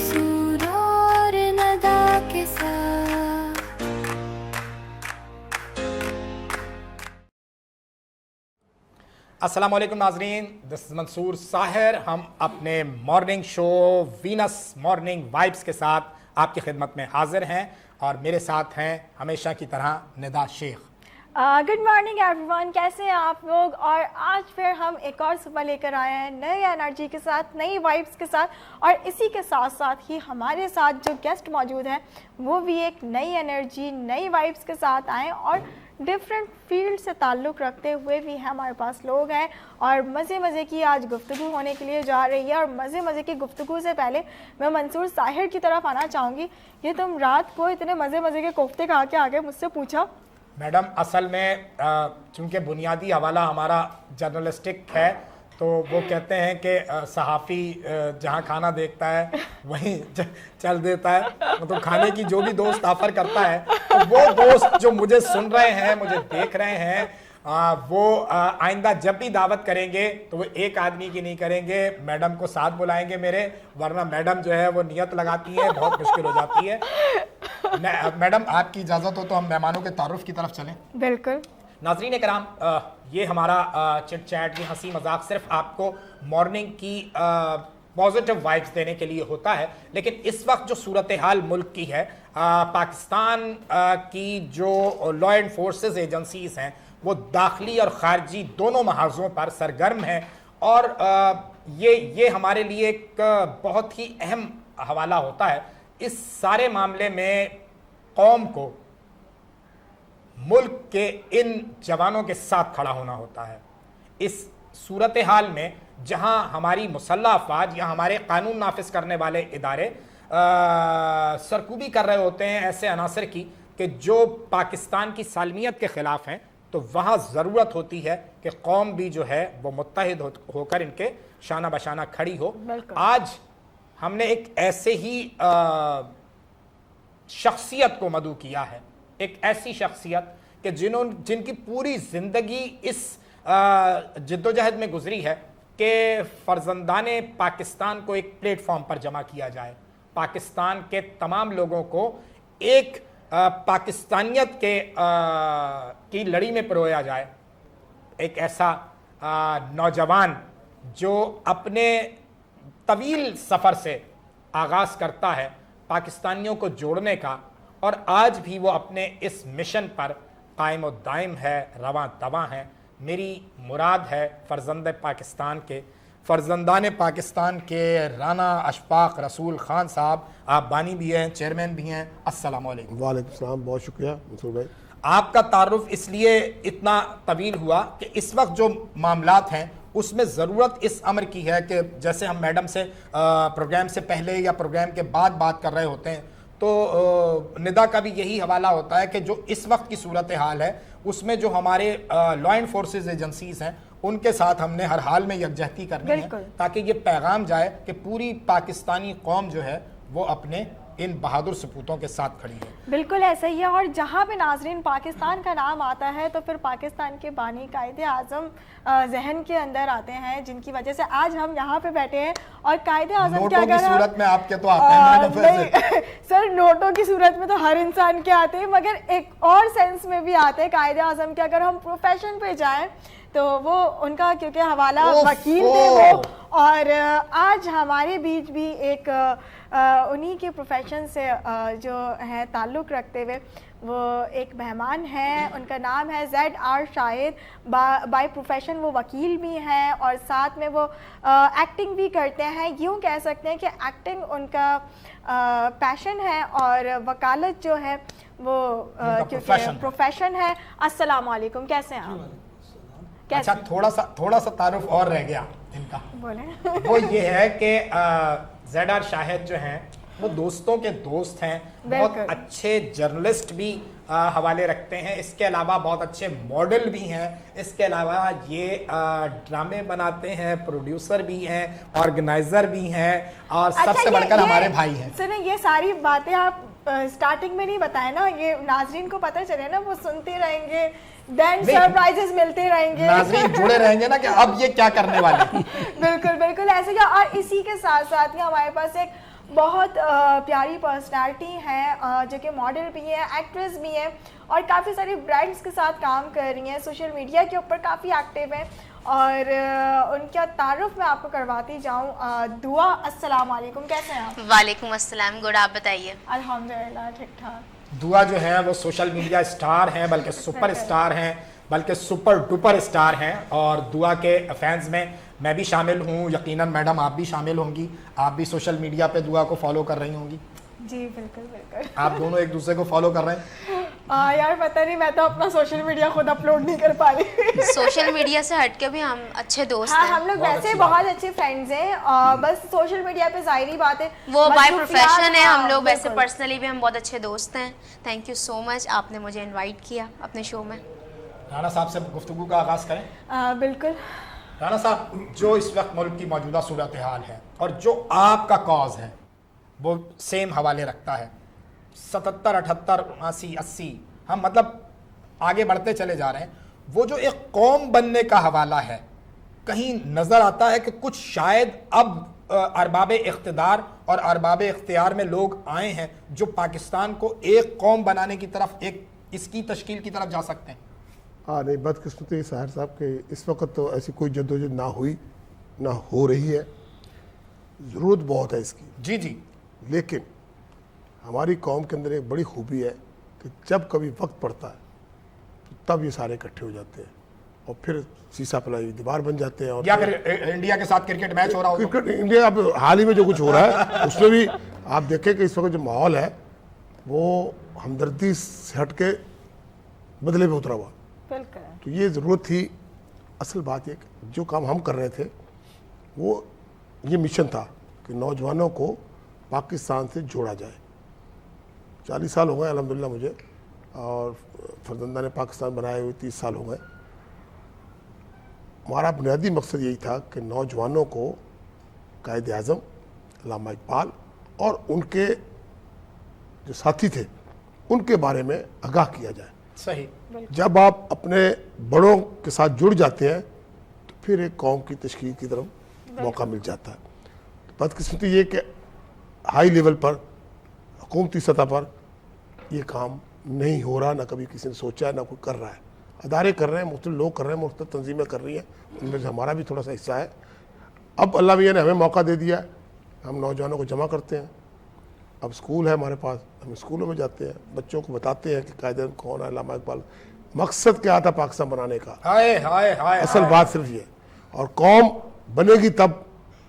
मंसूर और नदा के साथ। अस्सलाम वालेकुम नाजरीन, दिस इज़ मंसूर साहिर। हम अपने morning show Venus morning vibes के साथ आपकी खिदमत में हाजिर हैं और मेरे साथ हैं हमेशा की तरह Nida Shaikh. Good morning everyone, कैसे हैं आप लोग। और आज फिर हम एक और सुबह लेकर आए हैं नई एनर्जी के साथ, नई वाइब्स के साथ, और इसी के साथ साथ ही हमारे साथ जो गेस्ट मौजूद हैं वो भी एक नई एनर्जी, नई वाइब्स के साथ आए और डिफरेंट फील्ड से ताल्लुक़ रखते हुए भी हैं हमारे पास लोग हैं। और मज़े मज़े की आज गुफ्तगू होने के लिए जा रही है। और मज़े मज़े की गुफ्तगू से पहले मैं मंसूर साहिर की तरफ आना चाहूँगी। ये तुम रात को इतने मज़े मज़े के कोफ्ते खा के आगे मुझसे पूछा। मैडम, असल में चूँकि बुनियादी हवाला हमारा जर्नलिस्टिक है, तो वो कहते हैं कि सहाफ़ी जहाँ खाना देखता है वहीं चल देता है। मतलब खाने की जो भी दोस्त ऑफ़र करता है, तो वो दोस्त जो मुझे सुन रहे हैं, मुझे देख रहे हैं, वो आइंदा जब भी दावत करेंगे तो वो एक आदमी की नहीं करेंगे, मैडम को साथ बुलाएंगे मेरे, वरना मैडम जो है वो नियत लगाती है, बहुत मुश्किल हो जाती है। मैडम, आपकी इजाज़त हो तो हम मेहमानों के तारुफ की तरफ चलें। बिल्कुल। नाज़रीन कराम, ये हमारा चिट चैट, ये हंसी मजाक सिर्फ आपको मॉर्निंग की पॉजिटिव वाइब्स देने के लिए होता है। लेकिन इस वक्त जो सूरत हाल मुल्क की है, पाकिस्तान की जो लॉ एंड फोर्सेस एजेंसीज हैं वो दाखिली और ख़ारजी दोनों महाजों पर सरगर्म हैं। और ये हमारे लिए एक बहुत ही अहम हवाला होता है। इस सारे मामले में कौम को मुल्क के इन जवानों के साथ खड़ा होना होता है। इस सूरत हाल में जहां हमारी मुसल्लह अफवाज या हमारे कानून नाफिज करने वाले इदारे सरकूबी कर रहे होते हैं ऐसे अनासर की कि जो पाकिस्तान की सालमियत के ख़िलाफ़ हैं, तो वहाँ ज़रूरत होती है कि कौम भी जो है वो मुत्तहिद होकर इनके शाना बशाना खड़ी हो। आज हमने एक ऐसे ही शख्सियत को मदऊ किया है, एक ऐसी शख्सियत कि जिनकी पूरी ज़िंदगी इस जद्दोजहद में गुजरी है कि फ़र्जंदाने पाकिस्तान को एक प्लेटफॉर्म पर जमा किया जाए, पाकिस्तान के तमाम लोगों को एक पाकिस्तानियत की लड़ी में परोया जाए। एक ऐसा नौजवान जो अपने तवील सफ़र से आगाज़ करता है पाकिस्तानियों को जोड़ने का, और आज भी वो अपने इस मिशन पर कायम व दायम है, रवां दवां है। मेरी मुराद है फ़र्जंद पाकिस्तान के, फ़र्जंदान पाकिस्तान के राना अशफाक रसूल ख़ान साहब। आप बानी भी हैं, चेयरमैन भी हैं। अस्सलाम वालेकुम। वालेकुम सलाम, बहुत शुक्रिया मंसूर भाई। आपका तारुफ इसलिए इतना तवील हुआ कि इस वक्त जो मामलात हैं उसमें ज़रूरत इस अमर की है कि जैसे हम मैडम से प्रोग्राम से पहले या प्रोग्राम के बाद बात कर रहे होते हैं, तो निदा का भी यही हवाला होता है कि जो इस वक्त की सूरत हाल है उसमें जो हमारे लॉ एंड फोर्सेस एजेंसीज हैं उनके साथ हमने हर हाल में यकजहती करनी है, ताकि ये पैगाम जाए कि पूरी पाकिस्तानी कौम जो है वो अपने इन बहादुर सपूतों के साथ खड़ी है। बिल्कुल ऐसा ही है। और जहाँ पे नाजरीन पाकिस्तान का नाम आता है तो फिर पाकिस्तान के बानी कायदे आज़म जहन के अंदर आते हैं, जिनकी वजह से आज हम यहाँ पे बैठे हैं। और कायदे आज़म की अगर सूरत में आपके तो आते हैं सर, नोटों की सूरत में तो हर इंसान के आते हैं, मगर एक और सेंस में भी आते हैं कायदे आज़म के। अगर हम प्रोफेशन पे जाएँ तो वो उनका, क्योंकि हवाला वकील थे वो, और आज हमारे बीच भी एक उन्हीं के प्रोफेशन से जो है ताल्लुक़ रखते हुए वो एक मेहमान हैं। उनका नाम है ZR शाहिद। बाय प्रोफेशन वो वकील भी हैं और साथ में वो एक्टिंग भी करते हैं। यूँ कह सकते हैं कि एक्टिंग उनका पैशन है और वकालत जो है वो क्योंकि प्रोफेशन है। अस्सलाम वालेकुम, कैसे हैं आप? अच्छा, थोड़ा सा तारुफ और रह गया इनका। बोले वो ये है कि ZR शाहिद जो हैं वो दोस्तों के दोस्त हैं, बहुत अच्छे जर्नलिस्ट भी हवाले रखते हैं, इसके अलावा बहुत अच्छे मॉडल भी हैं, इसके अलावा ये ड्रामे बनाते हैं, प्रोड्यूसर भी हैं, ऑर्गेनाइजर भी हैं, और सबसे बढ़कर हमारे भाई हैं। सुनिए, ये सारी बातें आप स्टार्टिंग में नहीं बताए ना, ये नाजरीन को पता चले ना, वो सुनते रहेंगे, देन सरप्राइजेस मिलते रहेंगे, नाजरीन जुड़े रहेंगे ना कि अब ये क्या करने वाले। बिल्कुल बिल्कुल ऐसे क्या। और इसी के साथ साथ ही हमारे पास एक बहुत प्यारी पर्सनालिटी हैं, जो कि मॉडल भी है, एक्ट्रेस भी है और काफ़ी सारी ब्रांड्स के साथ काम कर रही हैं, सोशल मीडिया के ऊपर काफ़ी एक्टिव हैं। और उनका तारुफ मैं आपको करवाती जाऊँ। दुआ, अस्सलाम वालेकुम, कैसे हैं आप? वालेकुम अस्सलाम, गुड, आप बताइए। अल्हम्दुलिल्लाह ठीक ठाक। दुआ जो है वो सोशल मीडिया स्टार हैं, बल्कि सुपर स्टार हैं, बल्कि सुपर डुपर स्टार हैं। और दुआ के फैंस में मैं भी शामिल हूँ, यकीनन मैडम आप भी शामिल होंगी। आप भी सोशल मीडिया पे दुआ को फॉलो कर रही होंगी। जी बिल्कुल बिल्कुल। आप दोनों एक दूसरे को फॉलो कर रहे हैं। यार पता नहीं, मैं तो अपना सोशल मीडिया खुद अपलोड नहीं कर पा रही। सोशल मीडिया से हटके भी हम अच्छे दोस्त हाँ, हैं। हम लोग बहुत वैसे अच्छी बहुत अच्छे फ्रेंड्स हैं, बस सोशल मीडिया पे जाहिर बात है वो बाय मसरूफियात, प्रोफेशन है, हम लोग वैसे बिल्कुल। पर्सनली भी हम बहुत अच्छे दोस्त हैं। थैंक यू सो मच, आपने मुझे इनवाइट किया अपने शो में। राना साहब से गुफ्तगू का आगाज़ करें। बिल्कुल। राना साहब, जो इस वक्त मुल्क की मौजूदा सूरत हाल है और जो आपका कॉज है वो सेम हवाले रखता है। 77, 78, 80, 80 हम मतलब आगे बढ़ते चले जा रहे हैं। वो जो एक कौम बनने का हवाला है, कहीं नज़र आता है कि कुछ शायद अब अरबाब इख्तिदार और अरबाब इख्तियार में लोग आए हैं जो पाकिस्तान को एक कौम बनाने की तरफ, एक इसकी तश्कील की तरफ जा सकते हैं। हाँ नहीं, बदकिस्मती साहिर साहब के इस वक्त तो ऐसी कोई जद्दोजहद ना हुई ना हो रही है। ज़रूरत बहुत है इसकी, जी जी। लेकिन हमारी कौम के अंदर एक बड़ी खूबी है कि जब कभी वक्त पड़ता है तो तब ये सारे इकट्ठे हो जाते हैं और फिर सीसा पलाई दीवार बन जाते हैं। और या फिर इंडिया के साथ क्रिकेट मैच हो रहा हो तो? क्रिकेट इंडिया अब हाल ही में जो कुछ हो रहा है उसमें भी आप देखें कि इस वक्त जो माहौल है वो हमदर्दी से हट के बदले में उतरा हुआ। बिल्कुल। तो ये ज़रूरत थी। असल बात ये कि जो काम हम कर रहे थे वो ये मिशन था कि नौजवानों को पाकिस्तान से जोड़ा जाए। 40 साल हो गए अल्हम्दुलिल्लाह मुझे, और फरजंदा ने पाकिस्तान बनाए हुए 30 साल हो गए। हमारा बुनियादी मकसद यही था कि नौजवानों को कायद आज़म, अल्लामा इकबाल और उनके जो साथी थे उनके बारे में आगाह किया जाए। सही। जब आप अपने बड़ों के साथ जुड़ जाते हैं तो फिर एक कौम की तश्कील की तरफ मौका मिल जाता है। तो बदकिस्मती ये कि हाई लेवल पर, हुकूमती सतह पर ये काम नहीं हो रहा, ना कभी किसी ने सोचा है, ना कोई कर रहा है। अदारे कर रहे हैं, मुख्तलिफ लोग कर रहे हैं, मुख्तलिफ तंजीमें कर रही हैं, उनमें से हमारा भी थोड़ा सा हिस्सा है। अब अल्लाह मियाँ ने हमें मौका दे दिया है, हम नौजवानों को जमा करते हैं। अब स्कूल है हमारे पास, हम स्कूलों में जाते हैं, बच्चों को बताते हैं कि कायदे कौन है, अल्लामा इकबाल। मकसद क्या था पाकिस्तान बनाने का? हाय हाय हाय। असल बात सिर्फ ये, और कौम बनेगी तब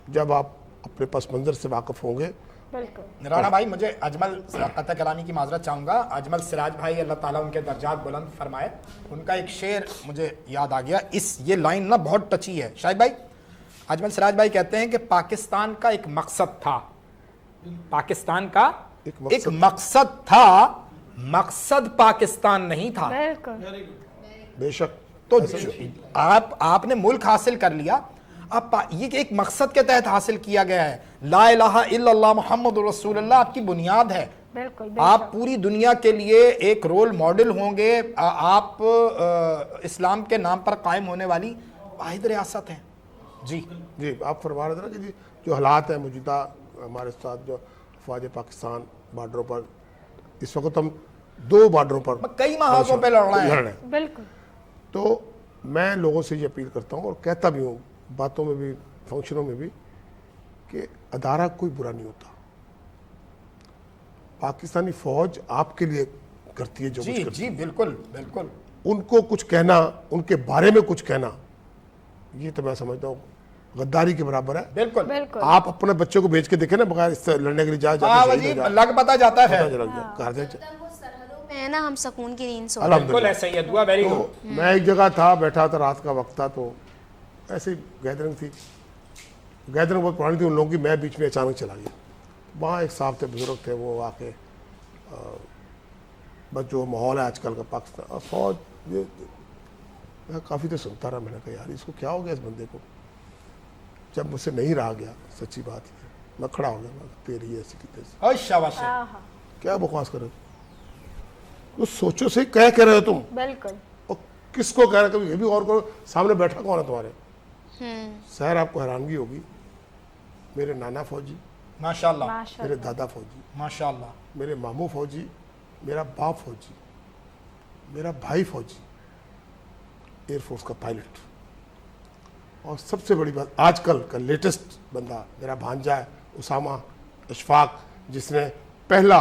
जब आप अपने पस मंज़र से वाकिफ होंगे। बिल्कुल। राणा भाई, मुझे अजमल कतः कलामी की माजरत चाहूँगा। अजमल सिराज भाई, अल्लाह ताला उनके दर्जात बुलंद फरमाए, उनका एक शेर मुझे याद आ गया। ये लाइन ना बहुत टची है। शाहिद भाई, अजमल सिराज भाई कहते हैं कि पाकिस्तान का एक मकसद था, पाकिस्तान का एक मकसद था, मकसद पाकिस्तान नहीं था। बिल्कुल। बेशक। तो आपने मुल्क हासिल कर लिया, अब ये एक मकसद के तहत हासिल किया गया है। ला इलाहा इल्लल्लाह मुहम्मद रसूलुल्लाह आपकी बुनियाद है। बिल्कुल। आप पूरी दुनिया के लिए एक रोल मॉडल होंगे। आप इस्लाम के नाम पर कायम होने वाली वाहिद रियासत हैं। जी जी, आप फरमा रहे थे ना कि जी जो हालात हैं मौजूदा हमारे साथ, जो अफवाज पाकिस्तान बॉर्डरों पर, इस वक्त हम 2 बॉर्डरों पर कई महाजों पे लड़ रहे हैं। बिल्कुल। तो मैं लोगों से ये अपील करता हूँ और कहता भी हूँ, बातों में भी, फंक्शनों में भी, कि अदारा कोई बुरा नहीं होता। पाकिस्तानी फौज आपके लिए करती है जो कुछ जी करती जी, बिल्कुल बिल्कुल। उनको कुछ कहना, उनके बारे में कुछ कहना, ये तो मैं समझता हूँ गद्दारी के बराबर है। बिल्कुल बिल्कुल। आप अपने बच्चों को भेज के देखें ना, बगैर इससे लड़ने के लिए लग पता जाता है। है ना, हम सुकून की नींद सो बिल्कुल ऐसा ही है। दुआ वेरी गुड। तो मैं एक जगह था, बैठा था, रात का वक्त था, तो ऐसे ही गैदरिंग थी। गैदरिंग बहुत पुरानी थी उन लोगों की, मैं बीच में अचानक चला गया। वहाँ एक साहब थे, बुजुर्ग थे, वो आके बस जो माहौल है आजकल का पाकिस्तान और फौज, ये मैं काफ़ी तो सुनता रहा। मैंने कहा यार इसको क्या हो गया इस बंदे को। जब मुझसे नहीं रहा गया, सच्ची बात है, मैं खड़ा हो गया। मैं तेरी ऐसी की तैसी, शाबाश। क्या बकवास कर रहे हो? तो सोचो से क्या कह रहे हो तुम, बिल्कुल। और किसको कह रहे हो? कभी ये भी गौर करो, सामने बैठा कौन है तुम्हारे? शायद आपको हैरानगी होगी, मेरे नाना फौजी, माशाल्लाह, मेरे दादा फौजी, माशाल्लाह, मेरे मामू फौजी, मेरा बाप फौजी, मेरा भाई फौजी, एयरफोर्स का पायलट। और सबसे बड़ी बात, आजकल का लेटेस्ट बंदा मेरा भांजा है उसामा अशफाक, जिसने पहला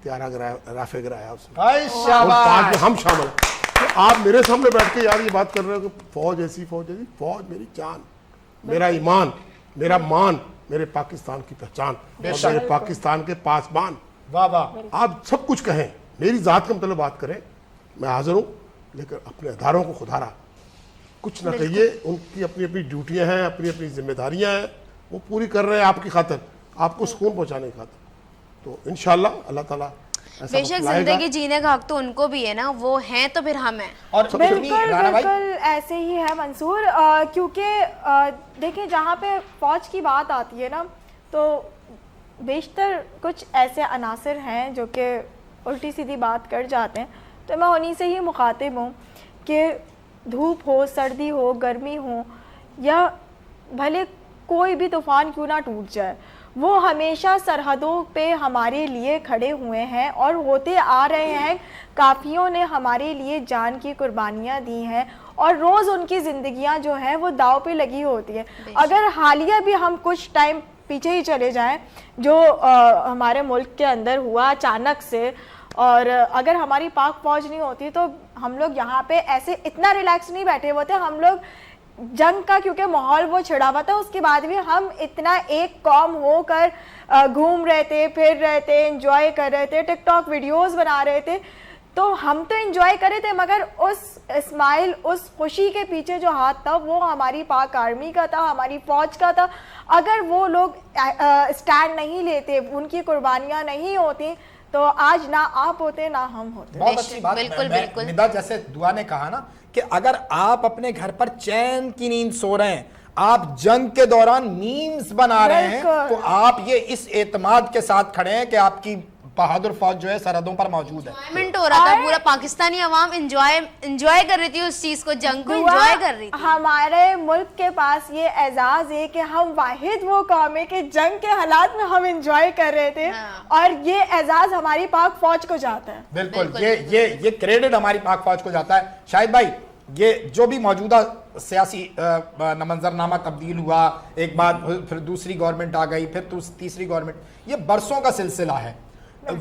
त्यारा गिराया, राफे गिराया उसने। भाई और 5 शाबाश। में हम शामिल हैं। तो आप मेरे सामने बैठ के यार ये बात कर रहे हो कि फौज ऐसी, फौज ऐसी। फौज मेरी जान, मेरा ईमान, मेरा मान, मेरे पाकिस्तान की पहचान और मेरे पाकिस्तान के पासबान। वाह वाह। आप सब कुछ कहें, मेरी जात के मतलब बात करें, मैं हाजिर हूँ, लेकिन अपने अदारों को खुदारा कुछ ना कहिए। उनकी अपनी अपनी ड्यूटियां हैं, अपनी अपनी जिम्मेदारियां हैं, वो पूरी कर रहे हैं आपकी खातिर, आपको सुकून पहुंचाने की खातिर। तो इंशाल्लाह अल्लाह ताला ऐसा बेशक वक्त लाएगा। जिंदगी जीने का हक तो उनको भी है ना, वो हैं तो फिर हम हैं। और बिल्कुल राना भाई, बिल्कुल ऐसे ही है मंसूर। क्योंकि देखिए जहाँ पे फौज की बात आती है ना, तो बेशतर कुछ ऐसे अनासर हैं जो कि उल्टी सीधी बात कर जाते हैं। तो मैं उन्हीं से ही मुखातिब हूँ कि धूप हो, सर्दी हो, गर्मी हो, या भले कोई भी तूफ़ान क्यों ना टूट जाए, वो हमेशा सरहदों पे हमारे लिए खड़े हुए हैं और होते आ रहे हैं। काफ़ियों ने हमारे लिए जान की कुर्बानियाँ दी हैं और रोज़ उनकी ज़िंदगियाँ जो हैं वो दाव पे लगी होती है। अगर हालिया भी हम कुछ टाइम पीछे ही चले जाएं, जो हमारे मुल्क के अंदर हुआ अचानक से, और अगर हमारी पाक फौज नहीं होती तो हम लोग यहाँ पे ऐसे इतना रिलैक्स नहीं बैठे होते। हम लोग जंग का क्योंकि माहौल वो छिड़ा हुआ था, उसके बाद भी हम इतना एक कौम होकर घूम रहे थे, फिर रहे थे, एंजॉय कर रहे थे, टिकटॉक वीडियोस बना रहे थे। तो हम तो एंजॉय कर रहे थे, मगर उस स्माइल, उस खुशी के पीछे जो हाथ था वो हमारी पाक आर्मी का था, हमारी फौज का था। अगर वो लोग स्टैंड नहीं लेते, उनकी कुर्बानियाँ नहीं होती, तो आज ना आप होते ना हम होते। बहुत अच्छी बात। बिल्कुल, बिल्कुल। निदा, जैसे दुआ ने कहा ना कि अगर आप अपने घर पर चैन की नींद सो रहे हैं, आप जंग के दौरान मीम्स बना रहे हैं, बिल्कुल। तो आप ये इस एतमाद के साथ खड़े हैं कि आपकी बहादुर फौज जो है सरहदों पर मौजूद है। एंजॉयमेंट हो रहा था, पूरा पाकिस्तानी अवाम एंजॉय कर रही थी उस चीज को, जंग को एंजॉय कर रही थी। हमारे मुल्क के पास ये एजाज है कि हम वाहिद वो कौम है कि जंग के हालात में हम एंजॉय कर रहे थे। हाँ। और ये एजाज हमारी पाक फौज को जाता है। बिल्कुल, बिल्कुल, ये क्रेडिट हमारी पाक फौज को जाता है। शाहिद भाई, ये जो भी मौजूदा सियासी मंजरनामा तब्दील हुआ, एक बात फिर दूसरी गवर्नमेंट आ गई, फिर तीसरी गवर्नमेंट, ये बरसों का सिलसिला है।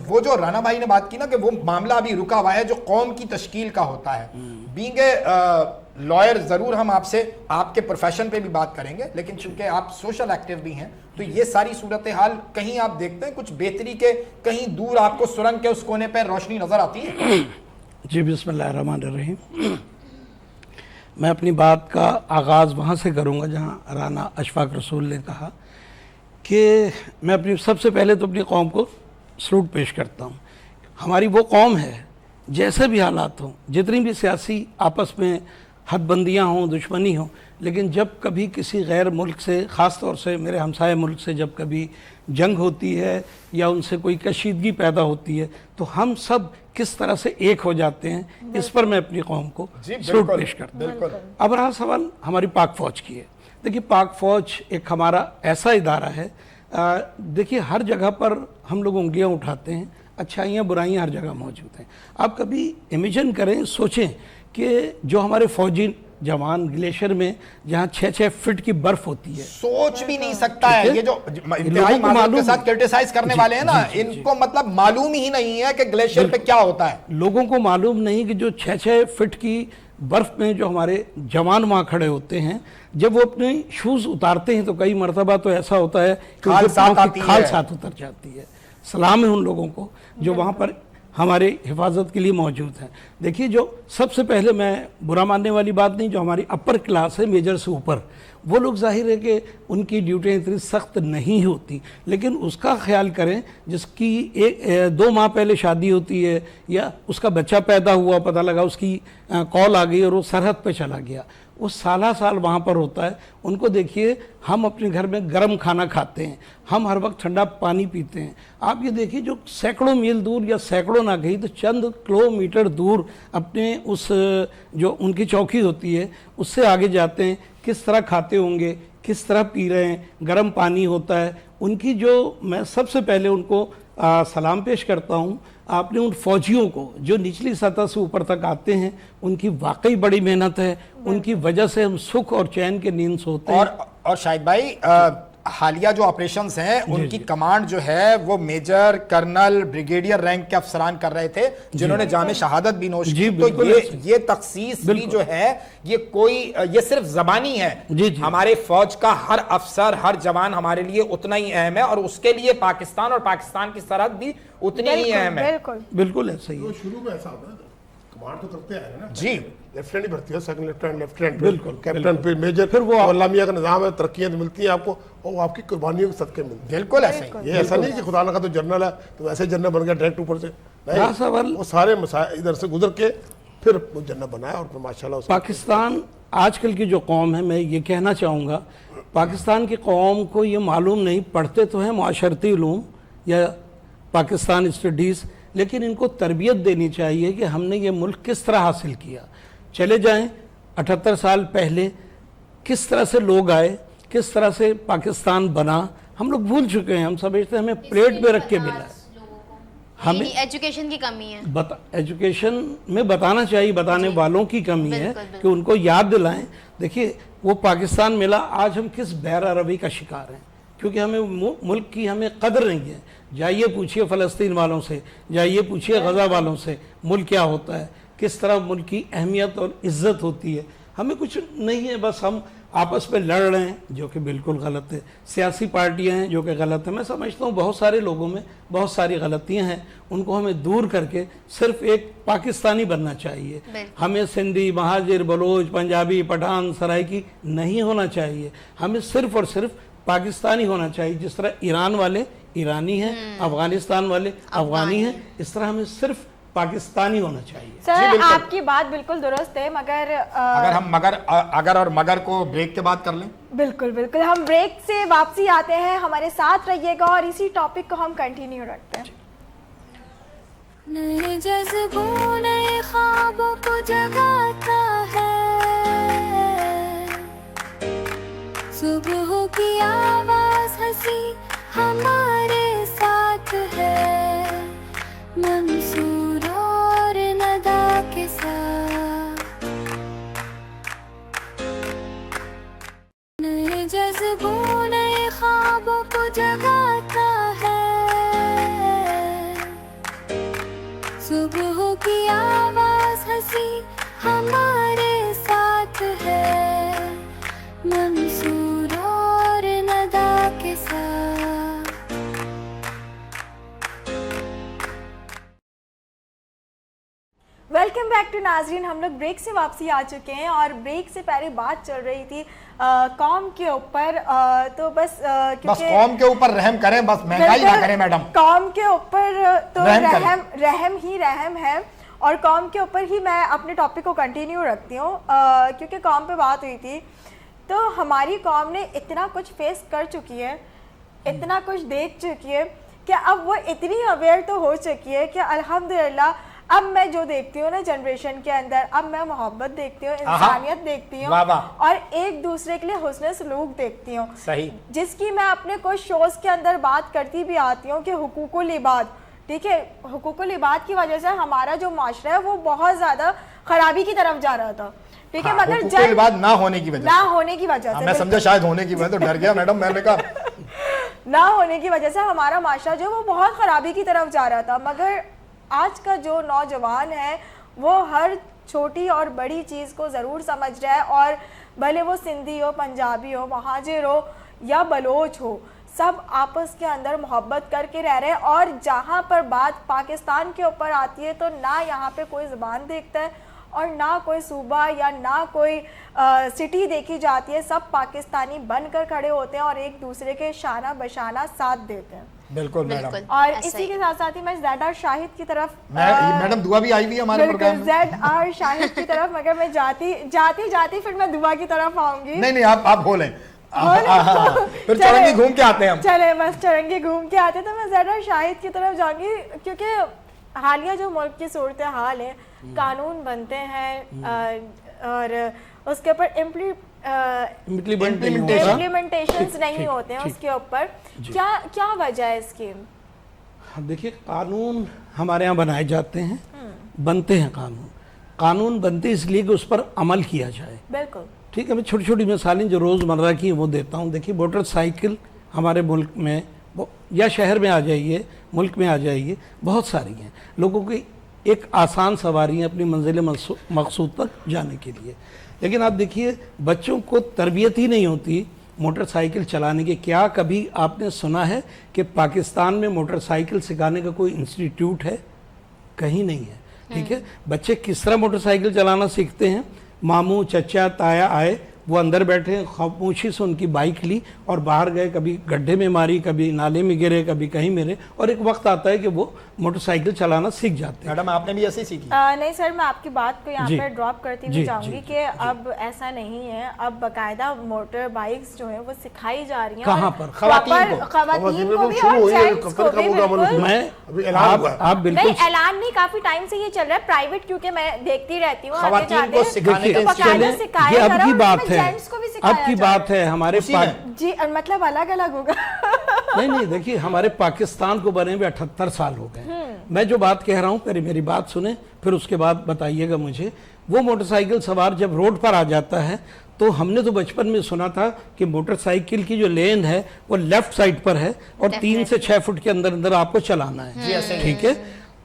वो जो राना भाई ने बात की ना कि वो मामला अभी रुका हुआ है जो कौम की तश्कील का होता है। बीइंग ए लॉयर, जरूर हम आपसे आपके प्रोफेशन पे भी बात करेंगे, लेकिन चूंकि आप सोशल एक्टिव भी हैं, तो ये सारी सूरत हाल कहीं आप देखते हैं कुछ बेहतरी के, कहीं दूर आपको सुरंग के उस कोने पर रोशनी नजर आती है? जी, बिस्मिल्लाहिर्रहमानिर्रहीम। मैं अपनी बात का आगाज़ वहाँ से करूँगा जहाँ राना अशफाक रसूल ने कहा कि मैं अपनी सबसे पहले तो अपनी कौम को सलूट पेश करता हूँ। हमारी वो कौम है, जैसे भी हालात हों, जितनी भी सियासी आपस में हदबंदियाँ हों, दुश्मनी हो, लेकिन जब कभी किसी गैर मुल्क से, ख़ास तौर से मेरे हमसाए मुल्क से जब कभी जंग होती है या उनसे कोई कशीदगी पैदा होती है, तो हम सब किस तरह से एक हो जाते हैं, इस पर मैं अपनी कौम को सलूट पेश करता हूँ। अब रहा सवाल हमारी पाक फ़ौज की है। देखिए, पाक फ़ौज एक हमारा ऐसा इदारा है, देखिए हर जगह पर हम लोग उंगलियां उठाते हैं, अच्छाइयाँ बुराइयाँ हर जगह मौजूद हैं। आप कभी इमेजिन करें, सोचें कि जो हमारे फौजी जवान ग्लेशियर में जहाँ 6-6 फीट की बर्फ होती है, सोच भी नहीं सकता है। ये जो इंतहाई को मालूम मालूम के साथ क्रिटिसाइज करने वाले हैं ना, इनको मतलब मालूम ही नहीं है कि ग्लेशियर पे क्या होता है। लोगों को मालूम नहीं कि जो 6-6 फीट की बर्फ में जो हमारे जवान वहाँ खड़े होते हैं, जब वो अपने शूज़ उतारते हैं तो कई मरतबा तो ऐसा होता है कि खाल उनके साथ पाँव आती की खाल है। साथ उतर जाती है। सलाम है उन लोगों को जो वहाँ पर हमारे हिफाजत के लिए मौजूद हैं। देखिए, जो सबसे पहले, मैं बुरा मानने वाली बात नहीं, जो हमारी अपर क्लास है, मेजर से ऊपर, वो लोग जाहिर है कि उनकी ड्यूटियाँ इतनी सख्त नहीं होती, लेकिन उसका ख्याल करें जिसकी 1-2 माह पहले शादी होती है या उसका बच्चा पैदा हुआ, पता लगा उसकी कॉल आ गई और वो सरहद पे चला गया, वो साल वहाँ पर होता है। उनको देखिए, हम अपने घर में गर्म खाना खाते हैं, हम हर वक्त ठंडा पानी पीते हैं। आप ये देखिए, जो सैकड़ों मील दूर या सैकड़ों ना कहीं तो चंद किलोमीटर दूर अपने उस जो उनकी चौकी होती है उससे आगे जाते हैं, किस तरह खाते होंगे, किस तरह पी रहे हैं, गर्म पानी होता है उनकी, जो मैं सबसे पहले उनको सलाम पेश करता हूँ। आपने उन फौजियों को जो निचली सतह से ऊपर तक आते हैं, उनकी वाकई बड़ी मेहनत है, उनकी वजह से हम सुख और चैन के नींद सोते हैं। और शाहिद भाई, हालिया जो ऑपरेशंस हैं उनकी कमांड जो है वो मेजर, कर्नल, ब्रिगेडियर रैंक के अफसरान कर रहे थे, जिन्होंने जामे शहादत भी नोश की। तो ये तखसीस भी जो है ये सिर्फ जबानी है। हमारे फौज का हर अफसर, हर जवान हमारे लिए उतना ही अहम है, और उसके लिए पाकिस्तान और पाकिस्तान की सरहद भी उतनी ही अहम है। बिल्कुल ऐसा ही है। शुरू में ऐसा होता है, कमांड तो करते आए ना जी। लेफ्टिनेंट भर्ती हो, सेकंड लेफ्टिनेंट, लेफ्टिनेंट, बिल्कुल, कैप्टन, फिर मेजर, फिर वो अल्लामिया का निजाम है, तरक्कियां मिलती हैं आपको, और वो आपकी कुर्बानियों के सदके मिलती है। बिल्कुल ऐसे ही। ये ऐसा नहीं कि खुदा ना का तो जनरल है तो वैसे जनरल बन गया डायरेक्ट ऊपर से, नहीं, वो सारे मसाइल इधर से गुजर के फिर वो जनरल बनाया, और फिर माशाल्लाह पाकिस्तान आजकल की जो कौम है, मैं ये कहना चाहूँगा, पाकिस्तान की कौम को ये मालूम नहीं, पढ़ते तो हैं माशरती उलूम या पाकिस्तान स्टडीज़, लेकिन इनको तरबियत देनी चाहिए कि हमने ये मुल्क किस तरह हासिल किया। चले जाएं 78 साल पहले किस तरह से लोग आए, किस तरह से पाकिस्तान बना, हम लोग भूल चुके हैं। हम समझते हैं हमें प्लेट पे रख के मिला, हमें एजुकेशन की कमी है। एजुकेशन में बताना चाहिए, बताने वालों की कमी है कि उनको याद दिलाएं। देखिए वो पाकिस्तान मिला, आज हम किस बहर अरबी का शिकार हैं, क्योंकि हमें मुल्क की हमें कदर नहीं है। जाइए पूछिए फ़लस्तीन वालों से, जाइए पूछिए गज़ा वालों से, मुल्क क्या होता है, किस तरह मुल्क की अहमियत और इज़्ज़त होती है। हमें कुछ नहीं है, बस हम आपस में लड़ रहे हैं, जो कि बिल्कुल गलत है। सियासी पार्टियां हैं जो कि गलत है। मैं समझता हूँ बहुत सारे लोगों में बहुत सारी गलतियां हैं, उनको हमें दूर करके सिर्फ एक पाकिस्तानी बनना चाहिए। हमें सिंधी, महाजिर, बलोच, पंजाबी, पठान, सराइकी नहीं होना चाहिए। हमें सिर्फ और सिर्फ पाकिस्तानी होना चाहिए। जिस तरह ईरान वाले ईरानी हैं, अफगानिस्तान वाले अफगानी हैं, इस तरह हमें सिर्फ पाकिस्तानी होना चाहिए। सर आपकी बात बिल्कुल दुरुस्त है, मगर अगर और मगर को ब्रेक के बाद कर लें। बिल्कुल बिल्कुल, हम ब्रेक से वापसी आते हैं, हमारे साथ रहिएगा और इसी टॉपिक को हम कंटिन्यू रखते हैं। नए जज्बों नए ख्वाबों को जगाता है, सुबह की आवाज हंसी हमारे साथ है, मंसूर और नदा के साथ। नए जज्बों नए ख्वाबों को जगाता है, सुबह की आवाज हंसी हमारे साथ है, मंसूर और नदा के साथ। वेलकम बैक टू नाजरीन। हम लोग ब्रेक से वापसी आ चुके हैं और ब्रेक से पहले बात चल रही थी कौम के ऊपर, तो बस कौम के ऊपर रहम करें, बस महंगाई ना करें मैडम। कौम के ऊपर तो रहम है, और कौम के ऊपर ही मैं अपने टॉपिक को कंटिन्यू रखती हूँ, क्योंकि कौम पे बात हुई थी। तो हमारी कौम ने इतना कुछ फेस कर चुकी है, इतना कुछ देख चुकी है कि अब वो इतनी अवेयर तो हो चुकी है कि अल्हम्दुलिल्लाह अब मैं जो देखती हूँ ना जनरेशन के अंदर, अब मैं मोहब्बत देखती हूँ, इंसानियत देखती हूँ, और एक दूसरे के लिए हुस्न सलूक देखती हूँ। सही, जिसकी मैं अपने कुछ शोज के अंदर बात करती भी आती हूँ कि हुकूकुल इबाद, ठीक है, हुकूकुल इबाद की वजह से हमारा जो माशरा है वो बहुत ज्यादा खराबी की तरफ जा रहा था, ठीक है, मगर जब बात ना होने की वजह से मैं समझा शायद होने की वजह तो डर गया मैडम, मैंने कहा ना होने की वजह से हमारा माशरा जो वो बहुत खराबी की तरफ जा रहा था। मगर आज का जो नौजवान है वो हर छोटी और बड़ी चीज़ को ज़रूर समझ रहा है, और भले वो सिंधी हो, पंजाबी हो, महाजिर हो या बलोच हो, सब आपस के अंदर मोहब्बत करके रह रहे हैं। और जहाँ पर बात पाकिस्तान के ऊपर आती है तो ना यहाँ पे कोई ज़बान देखता है और ना कोई सूबा या ना कोई सिटी देखी जाती है। सब पाकिस्तानी बनकर खड़े होते हैं और एक दूसरे के शाना बशाना साथ देते हैं। बिल्कुल मैडम। और इसी के साथ साथ ही मैं ज़ेड आर शाहिद की तरफ, मैडम दुआ भी आई हुई है हमारे प्रोग्राम में, ज़ेड आर शाहिद की तरफ, मगर मैं जाती फिर मैं दुआ की तरफ आऊंगी। नहीं आप बोलें, फिर चरंगी घूम के आते हैं हम। चले बस चरंगी घूम के आते, तो मैं ज़ेड आर शाहिद की तरफ जाऊंगी, क्योंकि हालिया जो मुल्क की सूरत हाल है, कानून बनते हैं और उसके ऊपर इम्प्लीमेंट नहीं होगा। इम्प्लीमेंटेशंस नहीं ठीक, होते हैं ठीक। उसके ऊपर। क्या क्या वजह है इसकी? हाँ, देखिए कानून हमारे यहाँ बनाए जाते हैं, बनते हैं कानून। कानून बनते इसलिए कि उस पर अमल किया जाए। बिल्कुल ठीक है, मैं छोटी छोटी मिसालें जो रोज़मर्रा की हैं वो देता हूँ। देखिए मोटरसाइकिल हमारे मुल्क में या शहर में आ जाइए, मुल्क में आ जाइए, बहुत सारी हैं। लोगों की एक आसान सवारी है अपनी मंजिल मकसूद तक जाने के लिए। लेकिन आप देखिए बच्चों को तरबियत ही नहीं होती मोटरसाइकिल चलाने की। क्या कभी आपने सुना है कि पाकिस्तान में मोटरसाइकिल सिखाने का कोई इंस्टीट्यूट है? कहीं नहीं है। ठीक है, बच्चे किस तरह मोटरसाइकिल चलाना सीखते हैं? मामू चचा ताया आए, वो अंदर बैठे, खामोशी से उनकी बाइक ली और बाहर गए, कभी गड्ढे में मारी, कभी नाले में गिरे, कभी कहीं मिले, और एक वक्त आता है कि वो मोटरसाइकिल चलाना सीख जाते हैं। मैडम आपने भी ऐसे ही सीखी? नहीं सर, मैं आपकी बात को यहाँ जी। पर ड्रॉप करती जी, हुई जाऊंगी जी, कि अब ऐसा नहीं है। अब बाकायदा मोटर बाइक्स जो है वो सिखाई जा रही हैं। कहाँ और पर? खवातीन को? खवातीन को भी शुरू और हुई है, जेंट्स कब को तक भी। होगा बिल्कुल। मैं अभी ऐलान हुआ है। आप बिल्कुल नहीं, ऐलान नहीं, काफी टाइम से ये चल रहा है प्राइवेट, क्योंकि मैं देखती रहती हूँ आगे खवातीन जाते को सिखाने तो के बाकायदा चले, सिखाया ये जा अब रहा है की और बात उसमें है, जेंट्स को भी अब सिखाया की जा रहा बात है हमारे उसी में? जी, मतलब अलग अलग होगा। नहीं, देखिए हमारे पाकिस्तान को बने हुए 78 साल हो गए। मैं जो बात कह रहा हूँ पहले मेरी बात सुने, फिर उसके बाद बताइएगा मुझे। वो मोटरसाइकिल सवार जब रोड पर आ जाता है तो हमने तो बचपन में सुना था कि मोटरसाइकिल की जो लेन है वो लेफ्ट साइड पर है और 3 से 6 फुट के अंदर अंदर आपको चलाना है। ठीक है,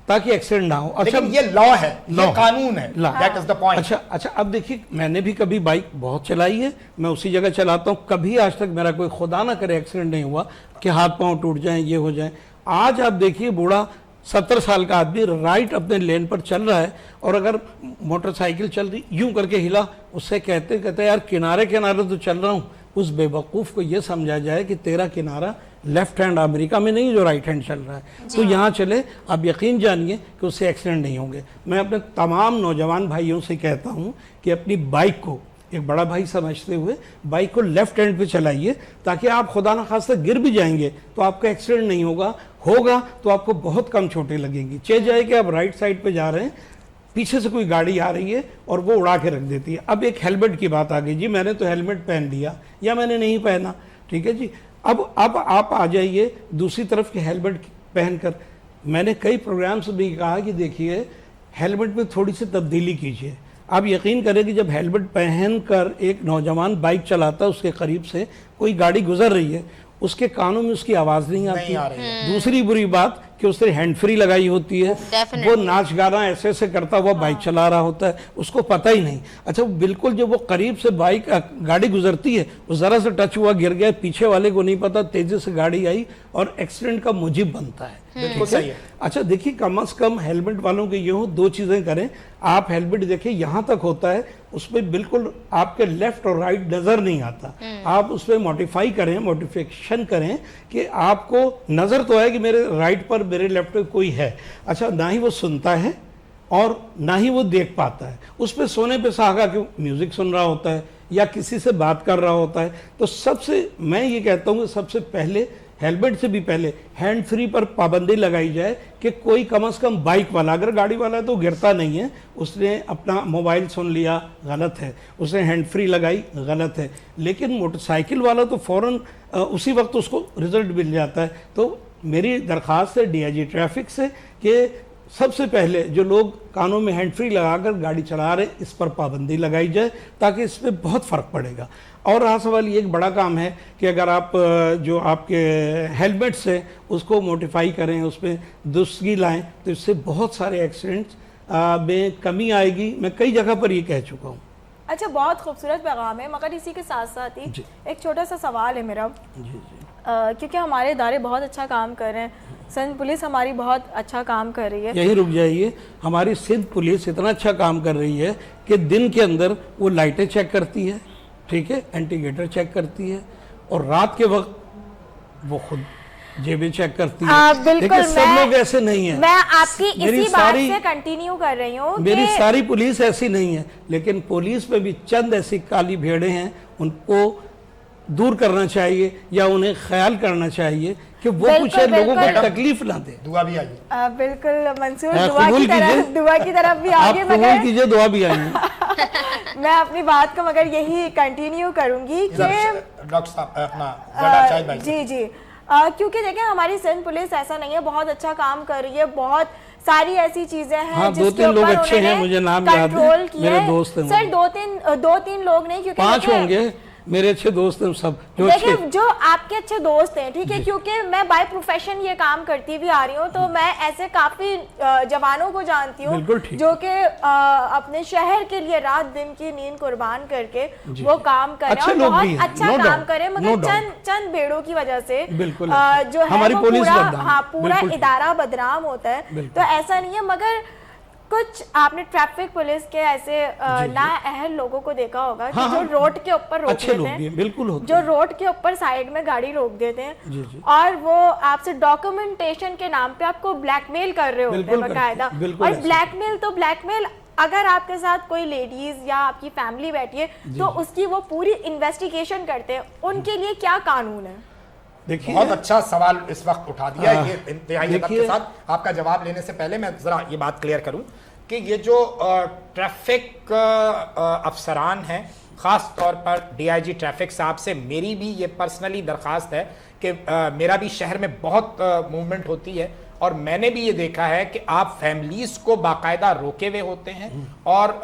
ताकि एक्सीडेंट ना हो। अच्छा, लेकिन ये लॉ है, लॉ ये कानून है, law. That is the point. अच्छा, अब देखिए मैंने भी कभी बाइक बहुत चलाई है, मैं उसी जगह चलाता हूँ, कभी आज तक मेरा कोई खुदा ना करे एक्सीडेंट नहीं हुआ कि हाथ पांव टूट जाएं, ये हो जाए। आज आप देखिए बूढ़ा 70 साल का आदमी राइट अपने लेन पर चल रहा है और अगर मोटरसाइकिल चल रही यूं करके हिला, उससे कहते यार किनारे किनारे तो चल रहा हूँ। उस बेवकूफ़ को ये समझा जाए कि तेरा किनारा लेफ्ट हैंड अमेरिका में नहीं जो राइट हैंड चल रहा है, तो यहाँ चले, आप यकीन जानिए कि उससे एक्सीडेंट नहीं होंगे। मैं अपने तमाम नौजवान भाइयों से कहता हूँ कि अपनी बाइक को एक बड़ा भाई समझते हुए बाइक को लेफ्ट हैंड पे चलाइए, ताकि आप खुदा न खास्ता गिर भी जाएंगे तो आपका एक्सीडेंट नहीं होगा तो आपको बहुत कम चोटें लगेंगी। चेंज जाए कि आप राइट साइड पे जा रहे हैं, पीछे से कोई गाड़ी आ रही है और वो उड़ा के रख देती है। अब एक हेलमेट की बात आ गई जी, मैंने तो हेलमेट पहन लिया या मैंने नहीं पहना, ठीक है जी। अब आप आ जाइए दूसरी तरफ के हेलमेट पहनकर। मैंने कई प्रोग्राम्स में भी कहा कि देखिए हेलमेट में थोड़ी सी तब्दीली कीजिए। आप यकीन करें कि जब हेलमेट पहनकर एक नौजवान बाइक चलाता है, उसके करीब से कोई गाड़ी गुजर रही है, उसके कानों में उसकी आवाज़ नहीं आती है। दूसरी बुरी बात कि उसने हैंड फ्री लगाई होती है, वो नाच गाना ऐसे ऐसे करता हुआ बाइक चला रहा होता है, उसको पता ही नहीं। अच्छा, बिल्कुल जब वो करीब से गाड़ी गुजरती है, वो ज़रा सा टच हुआ, गिर गया, पीछे वाले को नहीं पता, तेज़ी से गाड़ी आई और एक्सीडेंट का मुजिब बनता है। बिल्कुल सही है। अच्छा देखिए, कम से कम हेलमेट वालों के ये हो, 2 चीज़ें करें। आप हेलमेट देखिए यहाँ तक होता है, उसमें बिल्कुल आपके लेफ्ट और राइट नज़र नहीं आता। आप उसमें मॉडिफिकेशन करें कि आपको नज़र तो है कि मेरे राइट पर मेरे लेफ्ट पे कोई है। अच्छा, ना ही वो सुनता है और ना ही वो देख पाता है। उस पर सोने पे सुहागा क्यों, म्यूजिक सुन रहा होता है या किसी से बात कर रहा होता है। तो सबसे मैं ये कहता हूँ कि सबसे पहले हेलमेट से भी पहले हैंड फ्री पर पाबंदी लगाई जाए कि कोई कम से कम बाइक वाला, अगर गाड़ी वाला है तो गिरता नहीं है, उसने अपना मोबाइल सुन लिया गलत है, उसने हैंड फ्री लगाई गलत है, लेकिन मोटरसाइकिल वाला तो फ़ौरन उसी वक्त उसको रिजल्ट मिल जाता है। तो मेरी दरख्वास्त है डीआईजी ट्रैफिक से कि सबसे पहले जो लोग कानों में हैंड फ्री लगाकर गाड़ी चला रहे, इस पर पाबंदी लगाई जाए, ताकि इस पर बहुत फ़र्क पड़ेगा। और रहा सवाल, ये एक बड़ा काम है कि अगर आप जो आपके हेलमेट से उसको मोडिफाई करें, उसमें दुरुस्तगी लाएं, तो इससे बहुत सारे एक्सीडेंट्स में कमी आएगी। मैं कई जगह पर ये कह चुका हूँ। अच्छा, बहुत खूबसूरत पैगाम है, मगर इसी के साथ साथ ही एक छोटा सा सवाल है मेरा। क्योंकि हमारे इदारे बहुत अच्छा काम कर रहे हैं, सिंध पुलिस हमारी बहुत अच्छा काम कर रही है। यही रुक जाइए, हमारी सिंध पुलिस इतना अच्छा काम कर रही है कि दिन के अंदर वो लाइटें चेक करती है, ठीक है, इंडिकेटर चेक करती है, और रात के वक्त वो खुद जेबें चेक करती है। बिल्कुल, सब लोग ऐसे नहीं है। मैं आपकी इसी बात से कंटिन्यू कर रही हूँ। मेरी सारी पुलिस ऐसी नहीं है, लेकिन पुलिस में भी चंद ऐसी काली भेड़ें हैं, उनको दूर करना चाहिए या उन्हें ख्याल करना चाहिए कि वो कुछ लोगों को तकलीफ ना दे। दुआ भी आइए। बिल्कुल मंसूर, दुआ की तरफ भी आगे, कीजिए, दुआ भी आइए। मैं अपनी बात को मगर यही कंटिन्यू करूंगी कि डॉक्टर साहब अपना जरा शाहिद भाई जी जी क्योंकि देखिए हमारी सिंध पुलिस ऐसा नहीं है, बहुत अच्छा काम कर रही है, बहुत सारी ऐसी चीजें हैं हाँ, जिसके 2-3 लोग ऊपर अच्छे हैं, उन्होंने मुझे नाम याद है, कंट्रोल किया मेरे है। दोस्त हैं सर दो तीन लोग नहीं, क्योंकि 5 देखिए- होंगे मेरे अच्छे दोस्त हैं सब, जो देखिए अच्छे जो आपके अच्छे दोस्त हैं, ठीक है, क्योंकि मैं बाय प्रोफेशन ये काम करती भी आ रही हूँ, तो मैं ऐसे काफी जवानों को जानती हूँ बिल्कुल ठीक। जो कि अपने शहर के लिए रात दिन की नींद कुर्बान करके वो काम करें अच्छे और लोग बहुत भी हैं, अच्छा no काम doubt, करें, no मगर doubt। चंद बेड़ों की वजह से बिल्कुल जो है हमारी वो पुलिस पूरा बदनाम, हाँ पूरा बिल्कुल ठीक। इदारा बदनाम होता है। बिल्कुल। तो ऐसा नहीं है, मगर कुछ आपने ट्रैफिक पुलिस के ऐसे नाअहल लोगों को देखा होगा कि हाँ, जो हाँ। रोड के ऊपर रोक अच्छे लोग देते भी हैं, हैं, बिल्कुल होते जो हैं। रोड के ऊपर साइड में गाड़ी रोक देते हैं जी, जी। और वो आपसे डॉक्यूमेंटेशन के नाम पे आपको ब्लैकमेल कर रहे होते हैं बिल्कुल करते बकायदा। हैं, बिल्कुल और ऐसे। ब्लैकमेल अगर आपके साथ कोई लेडीज या आपकी फैमिली बैठी है तो उसकी वो पूरी इन्वेस्टिगेशन करते हैं, उनके लिए क्या कानून है? देखिए बहुत अच्छा सवाल इस वक्त उठा दिया है। ये इंतहाई अदब के देखिए- साथ आपका जवाब लेने से पहले मैं जरा ये बात क्लियर करूं कि ये जो ट्रैफिक अफसरान हैं, ख़ास तौर पर डीआईजी ट्रैफिक साहब से मेरी भी ये पर्सनली दरख्वास्त है कि मेरा भी शहर में बहुत मूवमेंट होती है और मैंने भी ये देखा है कि आप फैमिलीज को बाकायदा रोके हुए होते हैं और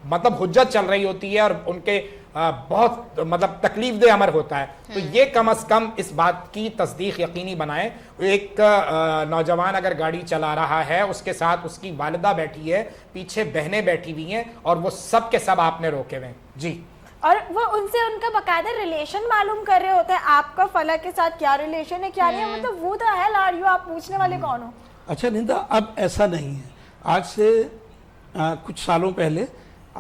मतलब हुज्जत चल रही होती है और उनके बहुत मतलब तकलीफ दे अमर होता है। तो ये कम अज कम इस बात की तस्दीक यकीनी बनाएं। एक नौजवान अगर गाड़ी चला रहा है, उसके साथ उसकी वालिदा बैठी है, पीछे बहनें बैठी हुई हैं और वो सब के सब आपने रोके हुए हैं जी। और वो उनसे उनका बकायदा रिलेशन मालूम कर रहे होते हैं, आपका फलक के साथ क्या रिलेशन है क्या नहीं है, मतलब वो द हेल आर यू, आप पूछने वाले कौन हो? अच्छा निंदा, अब ऐसा नहीं है। आज से कुछ सालों पहले